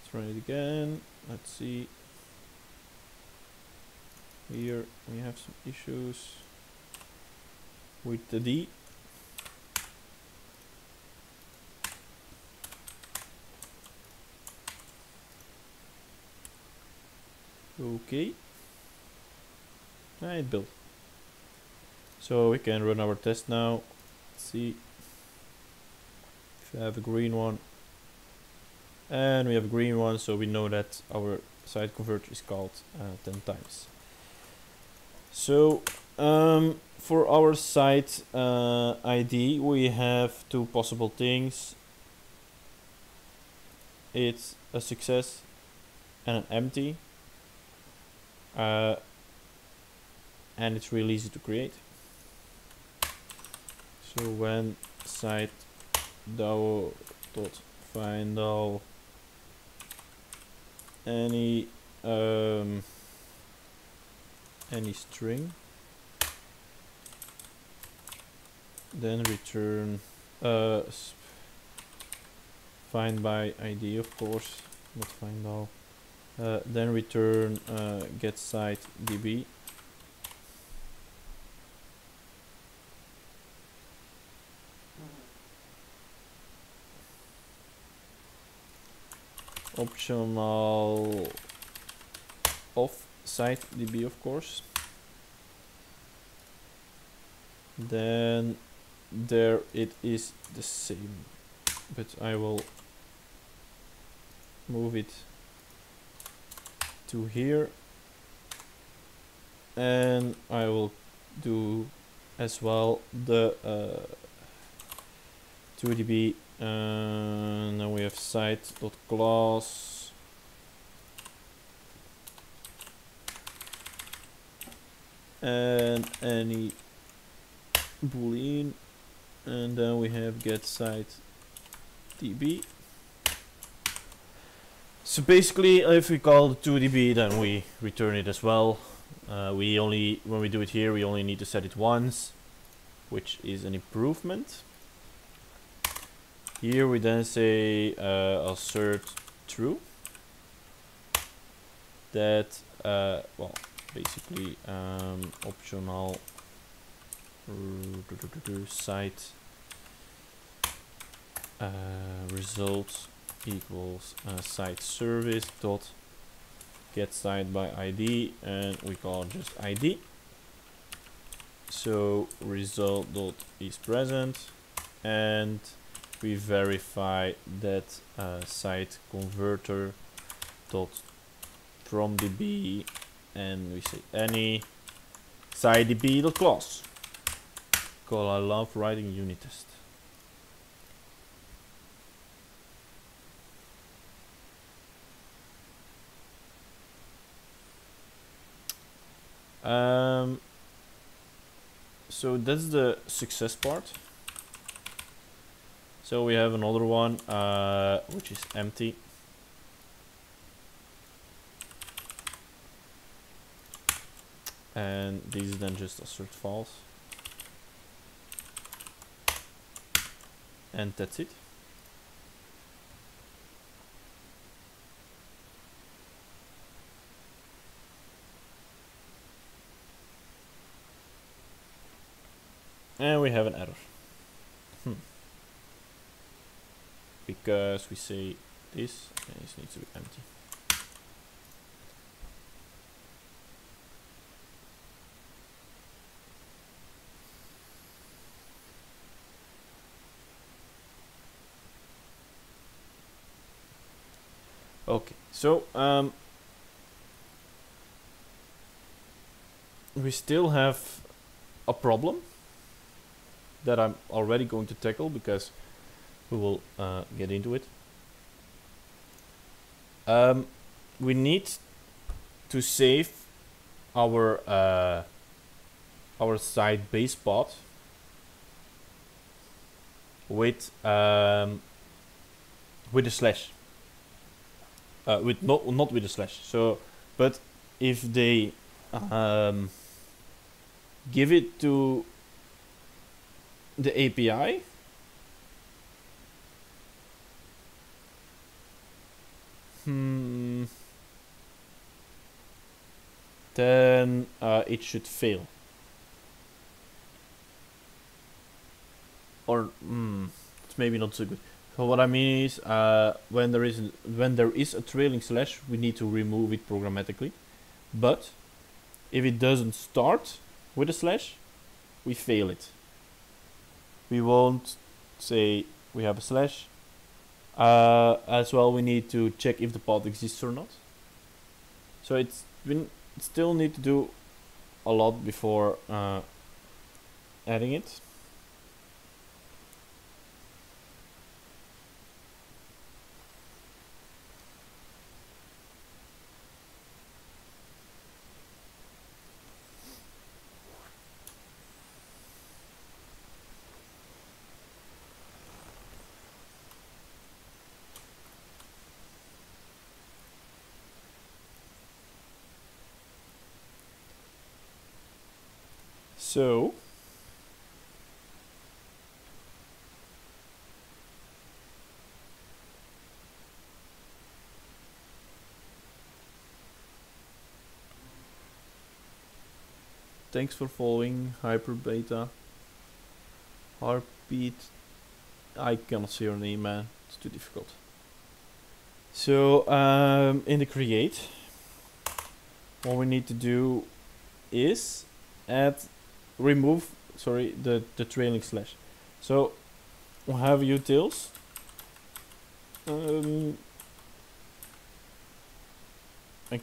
Let's run it again. Let's see. Here we have some issues with the D. Okay. It built. So we can run our test now. Let's see if we have a green one. And we have a green one, so we know that our site converter is called 10 times. So for our site ID, we have two possible things. It's a success and an empty. And it's really easy to create. So when site find all any string, then return find by ID, of course, not find all. Then return get site DB. Optional off site DB, of course. Then there it is the same, but I will move it to here. and I will do as well the 2db, and then we have site.class, and any boolean, and then we have get site db. So basically, if we call the 2db, then we return it as well. When we do it here, we only need to set it once, which is an improvement. Here we then say assert true. That well, basically optional site results equals site service dot get site by ID, and we call it just ID. So result dot is present, and we verify that site converter dot from db, and we say any site db dot class. Because I love writing unit test. So that's the success part. So we have another one which is empty. And this is then just assert false. And that's it. And we have an error. Because we say this, and this needs to be empty. Okay, so we still have a problem that I'm already going to tackle, because we will get into it. We need to save our site base path with a slash. With not with a slash. So, but if they give it to the API, then it should fail. Or it's maybe not so good. So what I mean is, when there is a trailing slash, we need to remove it programmatically. But if it doesn't start with a slash, we fail it. We won't say we have a slash. As well, we need to check if the path exists or not. So we still need to do a lot before adding it. So thanks for following Hyperbeta. Heartbeat. I cannot see your name, man. It's too difficult. So in the create, what we need to do is remove the trailing slash. So we'll have utils. And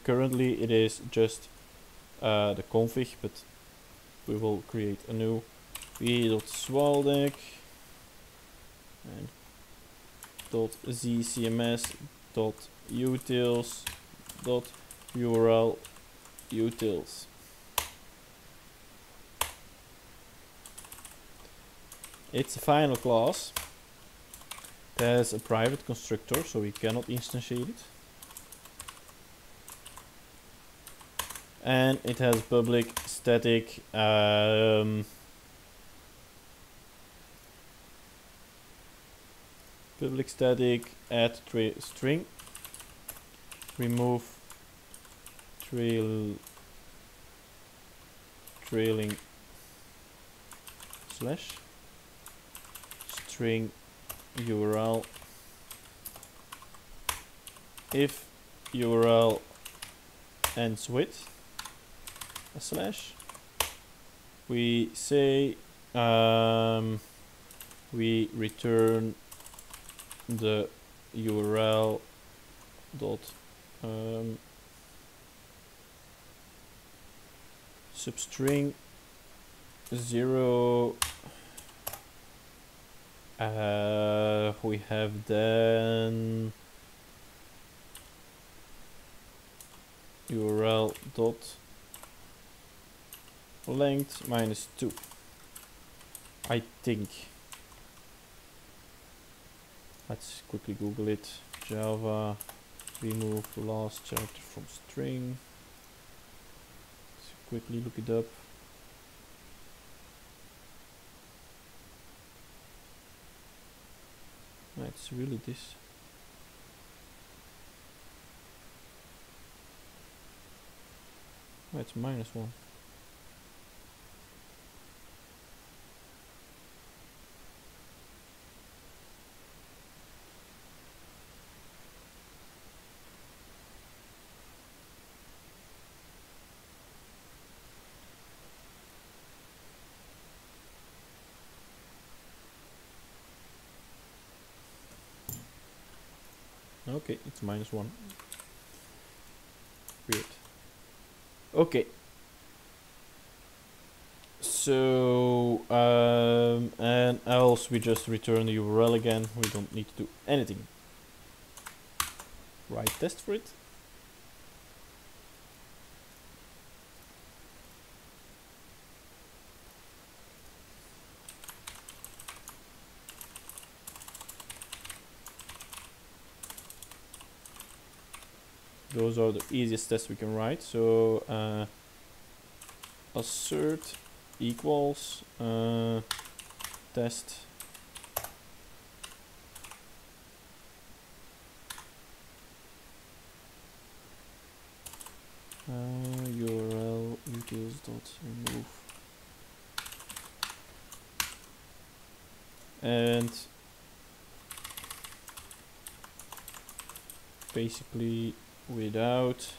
currently it is just the config, but we will create a new v.zwaldeck and .zcms .utils .url utils. It's a final class. It has a private constructor, so we cannot instantiate it. And it has public static add string, remove trailing slash string URL if URL ends with a slash. We say we return the URL dot substring 0. We have then URL dot length -2. I think. Let's quickly Google it. Java remove last character from string. Let's quickly look it up. It's really this. It's -1. Okay, it's -1. Weird. Okay. So, and else we just return the URL again. We don't need to do anything. Write test for it. Those are the easiest tests we can write. So assert equals test URL utils dot remove, and basically without,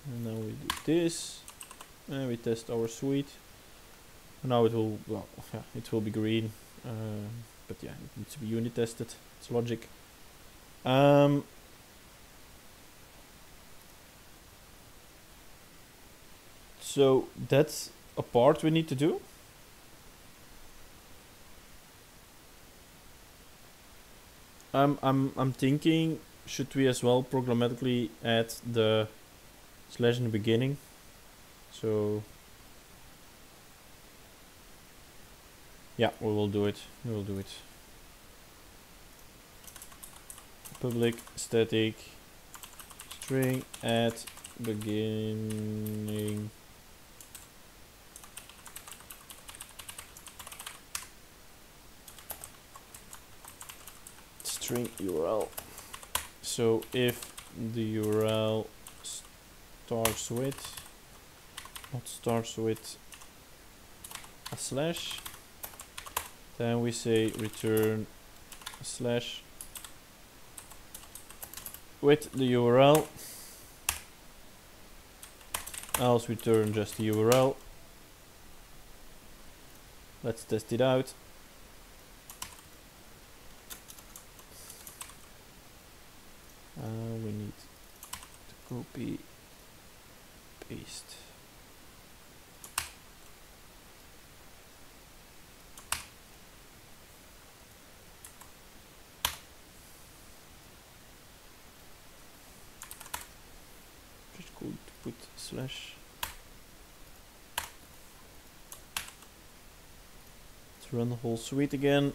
and then we do this and we test our suite. Now it will, well, yeah, it will be green, but yeah, it needs to be unit tested. It's logic. So that's a part we need to do. I'm thinking, should we as well programmatically add the slash in the beginning? So yeah, we will do it. We will do it. Public static string at beginning string URL. So if the URL starts with, not starts with a slash, then we say return a slash with the URL, else return just the URL. Let's test it out. We need to copy, paste. Just going to put slash. Let's run the whole suite again.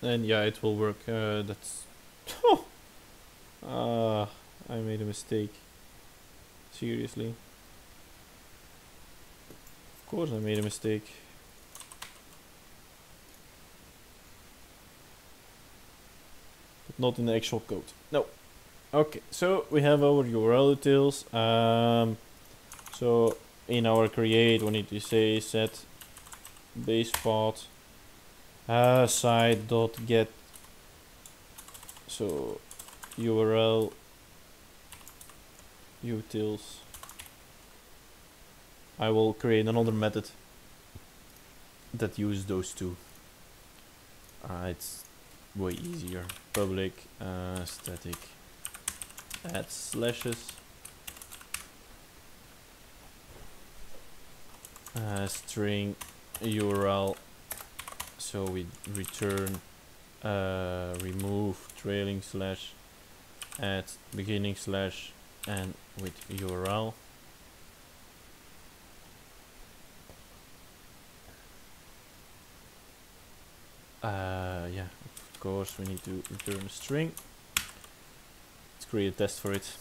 And yeah, it will work. That's... I made a mistake. Seriously. Of course I made a mistake. But not in the actual code. No. Okay, so we have our URL details. So in our create we need to say set base path site.get, so URL utils. I will create another method that uses those two. It's way easier. Public static add slashes string URL, so we return remove trailing slash add beginning slash and with URL. Yeah, of course we need to return a string. Let's create a test for it.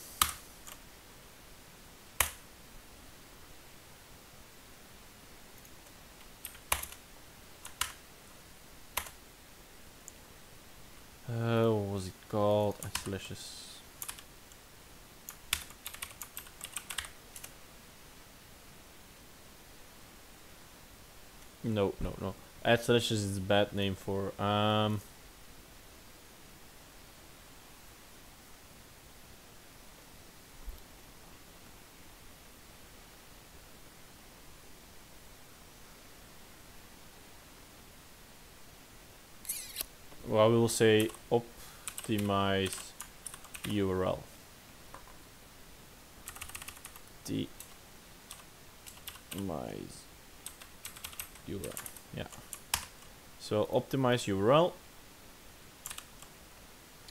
What was it called? Slashes. No. Add slashes is a bad name for well, we will say optimize URL. Optimize URL. Yeah. So optimize URL.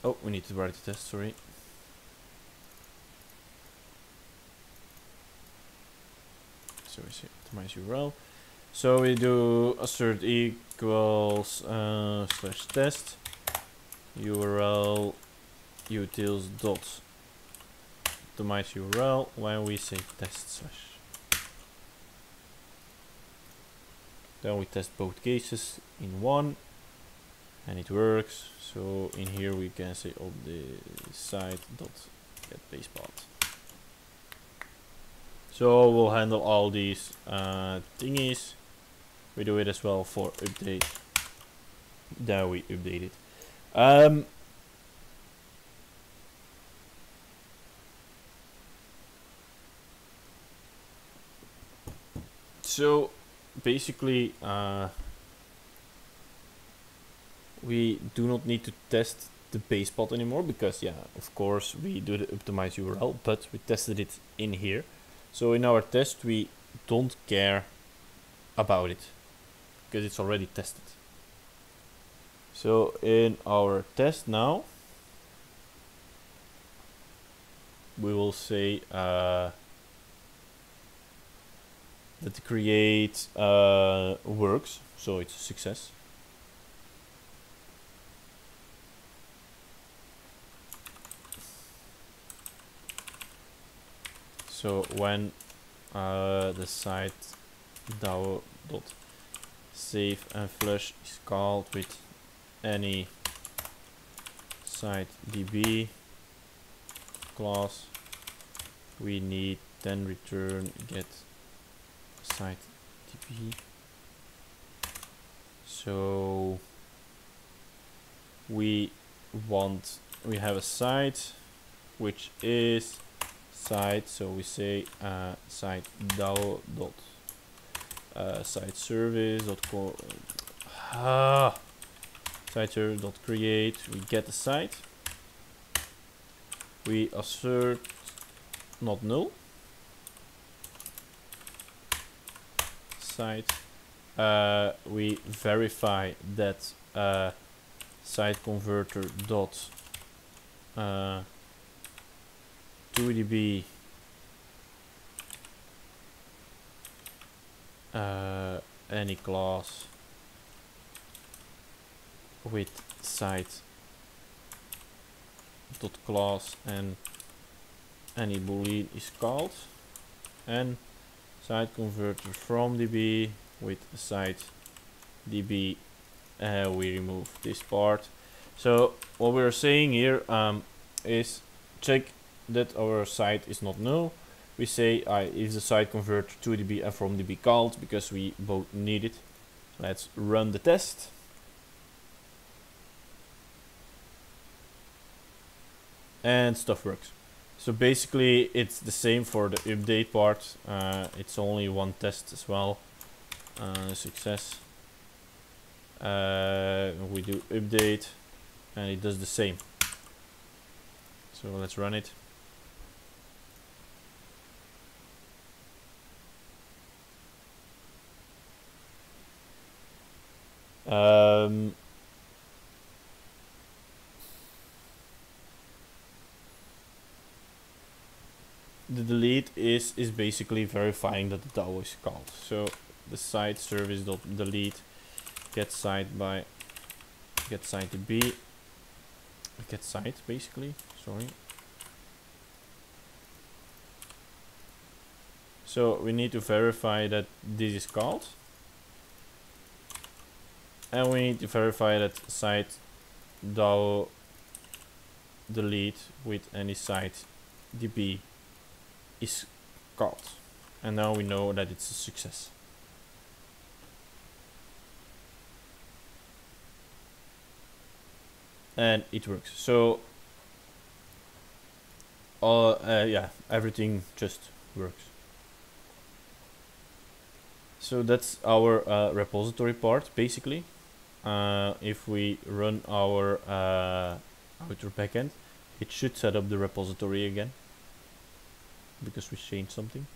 Oh, we need to write the test, sorry. So we say optimize URL. So we do assert equals slash test URL utils dot optimize URL when we say test slash. Then we test both cases in one and it works. So in here we can say on the site dot get base path. So we'll handle all these thingies. We do it as well for update. There we update it. So basically we do not need to test the base path anymore because yeah, of course we do the optimize URL, but we tested it in here. So in our test we don't care about it because it's already tested. So in our test now we will say that the create works, so it's a success. So when the site DAO dot save and flush is called with any site DB class, we need then return get site DB. So we have a site which is site, so we say site DAO dot site service dot site service dot create. We get the site, we assert not null, site. We verify that site converter dot 2db any class with site dot class and any boolean is called, and site converter from db with site db. We remove this part. So what we're saying here is check that our site is not null. We say if the site converter to db and from db called, because we both need it. Let's run the test. And stuff works. So basically it's the same for the update part. It's only one test as well. Success. We do update and it does the same. So let's run it. The delete is basically verifying that the DAO is called. So the site service dot delete get site by get site db get site basically. Sorry. So we need to verify that this is called, and we need to verify that site DAO delete with any site db is called, and now we know that it's a success. And it works. So yeah, everything just works. So that's our repository part basically. If we run our outer backend, it should set up the repository again, because we changed something.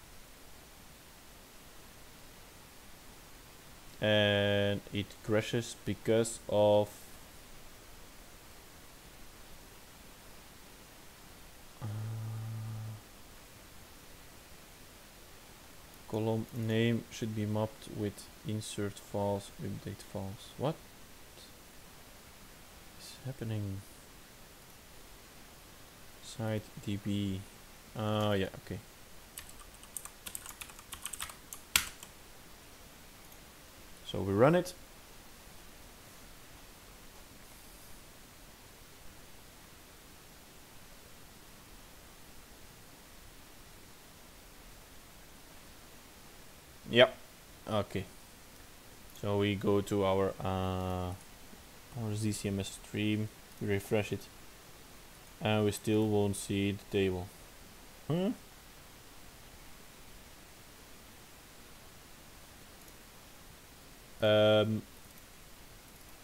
And it crashes because of column name should be mapped with insert false, update false. What is happening? Site db. Yeah, okay. So we run it. Yep. Okay. So we go to our ZCMS stream, we refresh it, and we still won't see the table. Huh?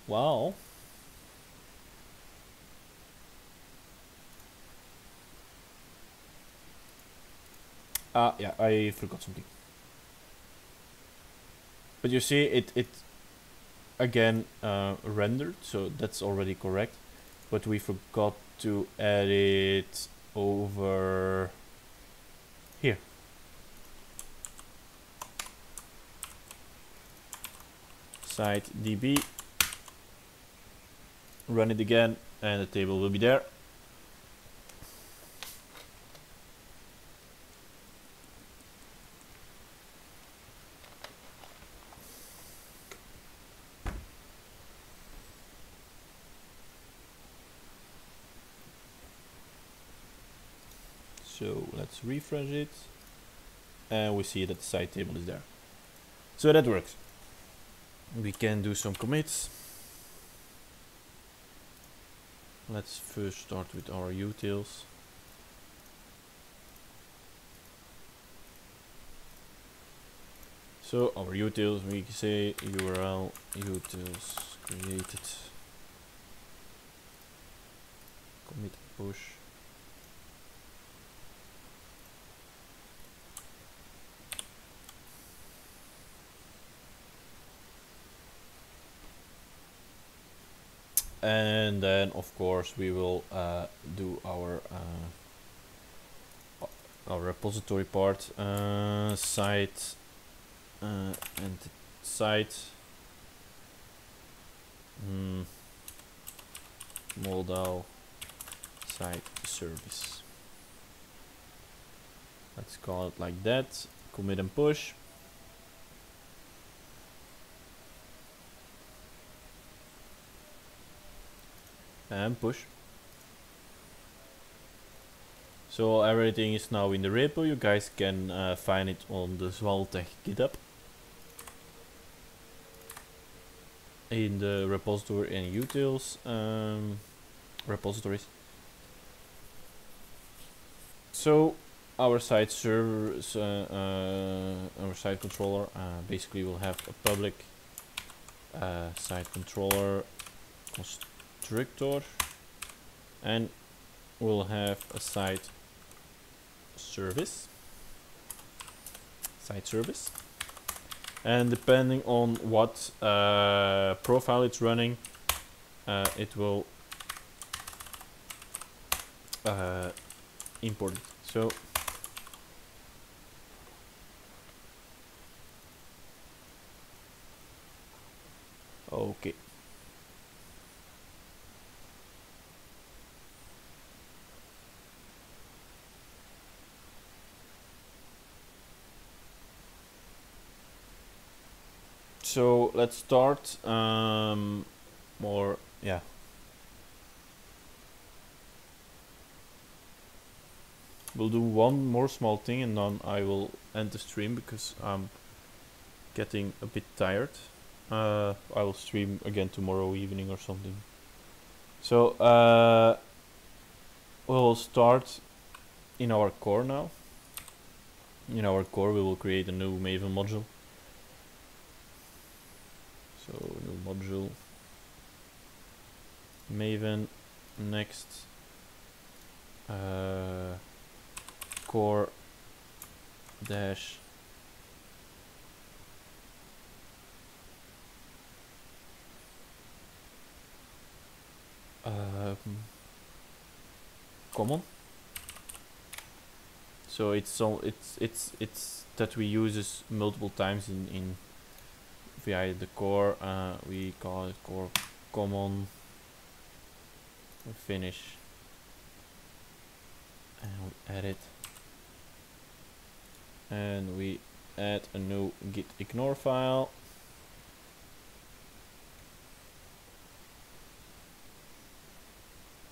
Well, yeah, I forgot something. But you see, it again rendered, so that's already correct. But we forgot to add it over here. Site db, run it again, and the table will be there. So let's refresh it, and we see that the site table is there. So that works. We can do some commits. Let's first start with our utils. So our utils, we can say URL utils created, commit push. And then of course we will do our repository part, site and site modal site service. Let's call it like that. Commit and push. And push. So everything is now in the repo. You guys can find it on the zwaldeck GitHub, in the repository and utils repositories. So our site servers, our site controller, basically will have a public site controller constructor, and we'll have a site service, and depending on what profile it's running, it will import it. So okay. So let's start more, yeah. We'll do one more small thing and then I will end the stream because I'm getting a bit tired. I will stream again tomorrow evening or something. So we'll start in our core now. In our core we will create a new Maven module. So new module, Maven, next, core dash common. So it's that we use this multiple times in via the core. We call it core common. We finish and we edit, and we add a new git ignore file.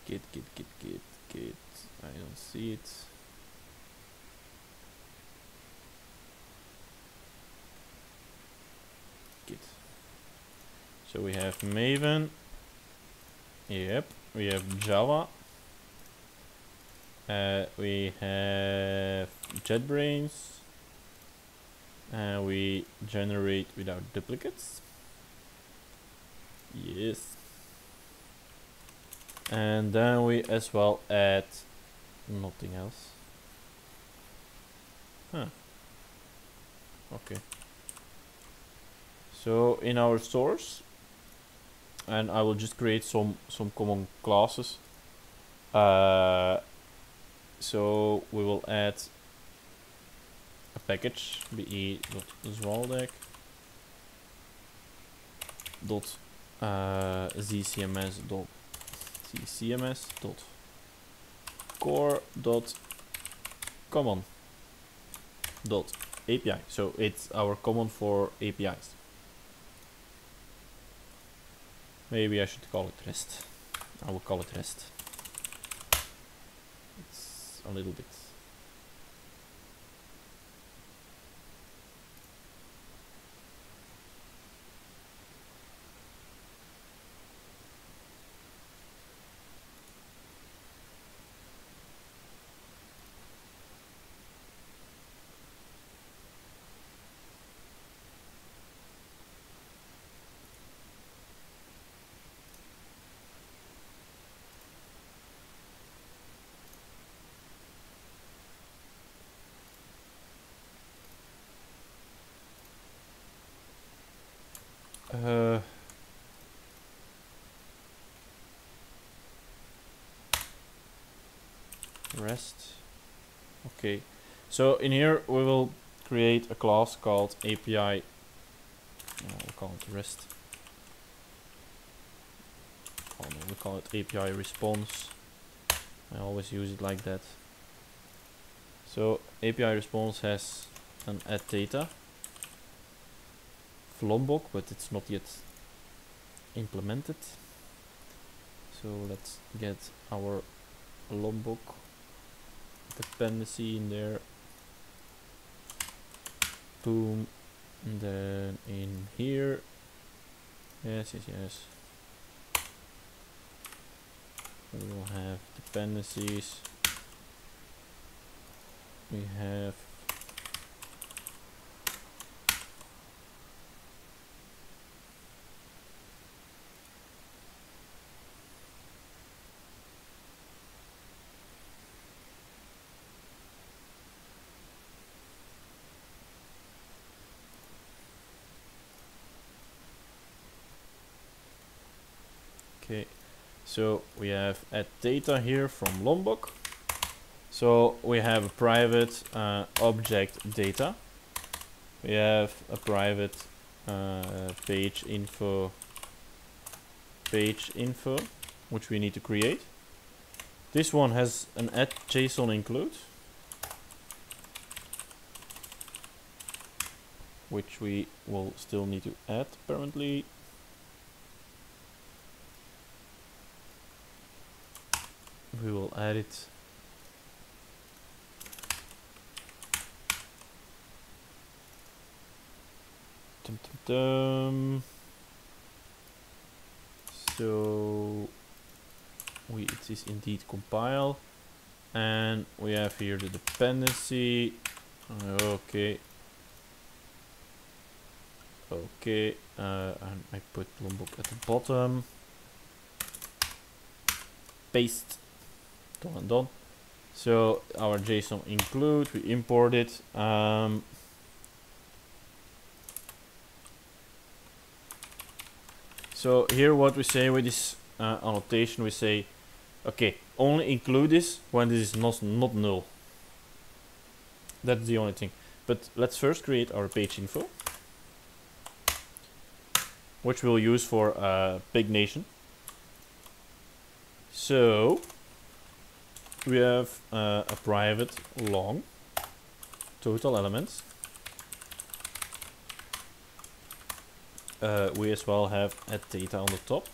Git. I don't see it. Git. So we have Maven. Yep. We have Java. We have JetBrains. And we generate without duplicates. Yes. And then we as well add nothing else. Huh. Okay. So in our source, and I will just create some common classes. So we will add a package be.zwaldeck dot zcms dot cms dot core dot common dot API. So it's our common for APIs. Maybe I should call it REST. I will call it REST. It's a little bit. rest. Okay, so in here we will create a class called API. We'll call it rest. Oh no, we call it API response. I always use it like that. So API response has an add data Lombok, but it's not yet implemented. So let's get our Lombok dependency in there. Boom. And then in here. Yes. We will have dependencies. We have okay, so we have add data here from Lombok. So we have a private object data. We have a private page info, which we need to create. This one has an add JSON include, which we will still need to add apparently. We will add it. So it is indeed compile, and we have here the dependency. Okay. And I put Lombok at the bottom. Paste. Done and done. So our JSON include, we import it. So here what we say with this annotation, we say, okay, only include this when this is not null. That's the only thing. But let's first create our page info, which we'll use for Big Nation. So we have a private long total elements. We as well have add data on the top.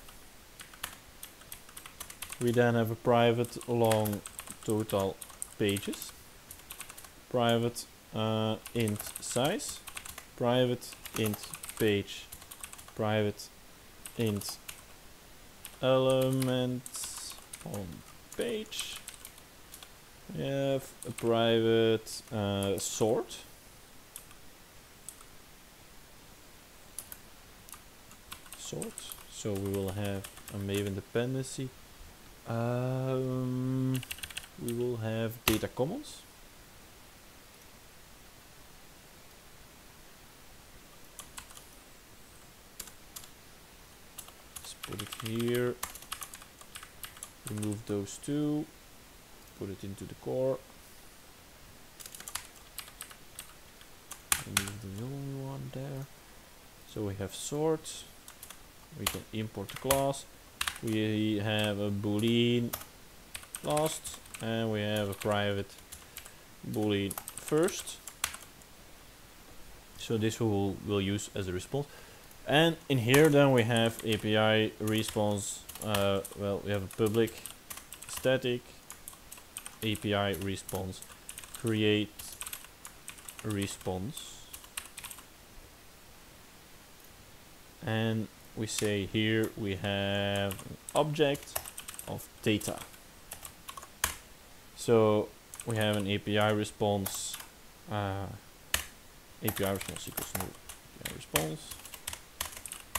We then have a private long total pages, private int size, private int page, private int elements on page. We have a private sort. So we will have a Maven dependency. We will have data commons. Let's put it here. Remove those two. Put it into the core. Remove the only one there. So we have sort. We can import the class. We have a boolean last, and we have a private boolean first. So this we'll use as a response. And in here then we have API response. Well, we have a public static API response create response, and we say here we have an object of data. So we have an API response. API response equals new API response.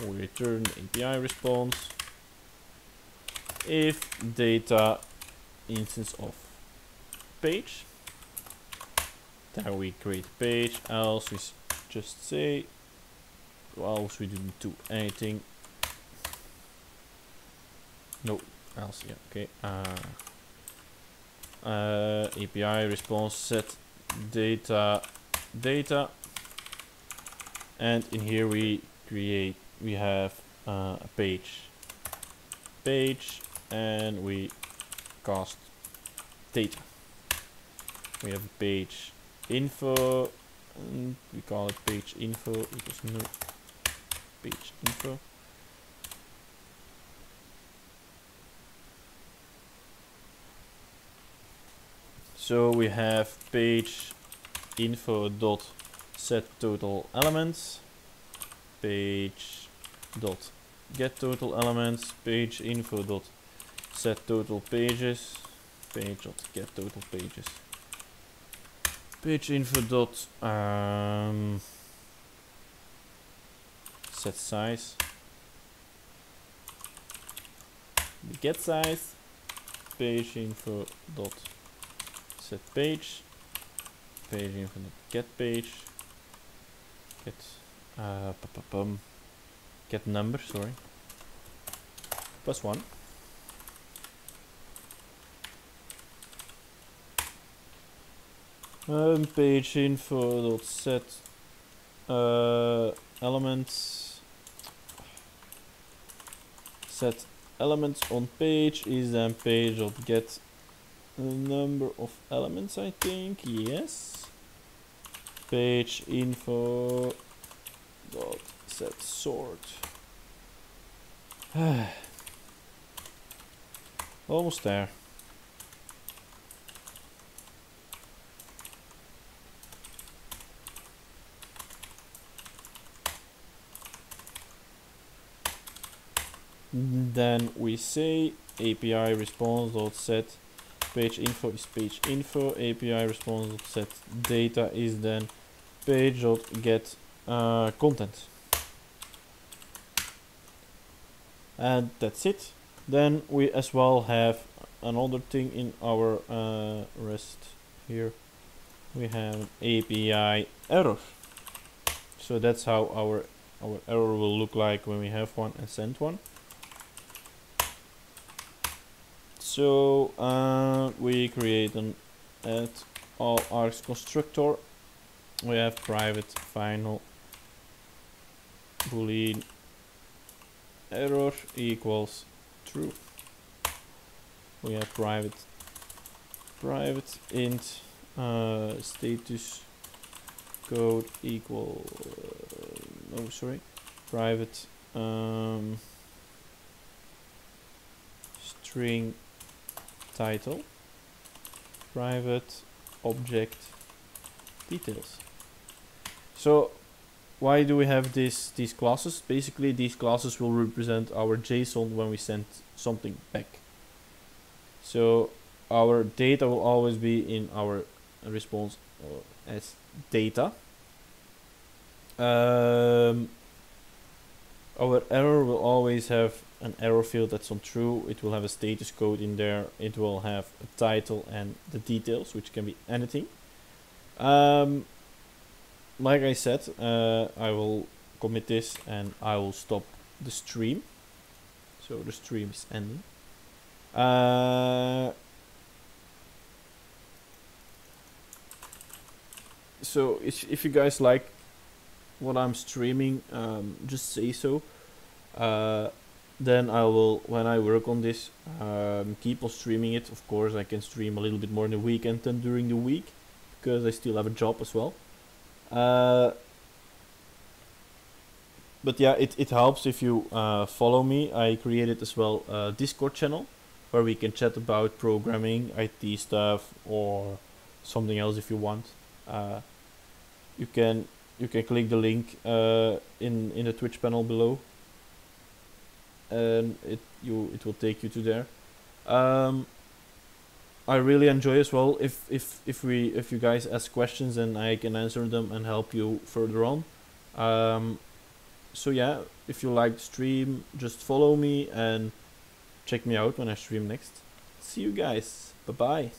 We return API response if data instance of page. Then we create a page. Else we just say. Else we didn't do anything. No, else, yeah, okay. API response set data, and in here we have a page, and we cast data. We have a page info, and we call it page info equals new page info. So we have page info dot set total elements, page dot get total elements, page info dot set total pages, page dot get total pages, page info dot set size, the get size, page info dot set page, page info dot get page, get number, sorry, +1. Page info dot set elements, set elements on page is then page dot get number of elements, I think, yes. Page info dot set sort. Almost there. Then we say API response dot set page info is page info, API response dot set data is then page dot get content, and that's it. Then we as well have another thing in our REST here. We have API error. So that's how our error will look like when we have one and send one. So we create an add all args constructor. We have private final boolean error equals true. We have private int status code equal private string title, private object details. So why do we have these classes? Basically, these classes will represent our JSON when we send something back. So our data will always be in our response as data. Our error will always have an error field that's on true. It will have a status code in there. It will have a title and the details, which can be anything. Like I said, I will commit this and I will stop the stream. So the stream is ending. So if you guys like what I'm streaming, just say so. Then I will, when I work on this, keep on streaming it. Of course, I can stream a little bit more in the weekend than during the week, because I still have a job as well. But yeah, it helps if you follow me. I created as well a Discord channel where we can chat about programming, IT stuff, or something else if you want. You can click the link in the Twitch panel below, and it will take you to there. I really enjoy as well if you guys ask questions and I can answer them and help you further on. So yeah, if you like the stream, just follow me and check me out when I stream next. See you guys. Bye bye.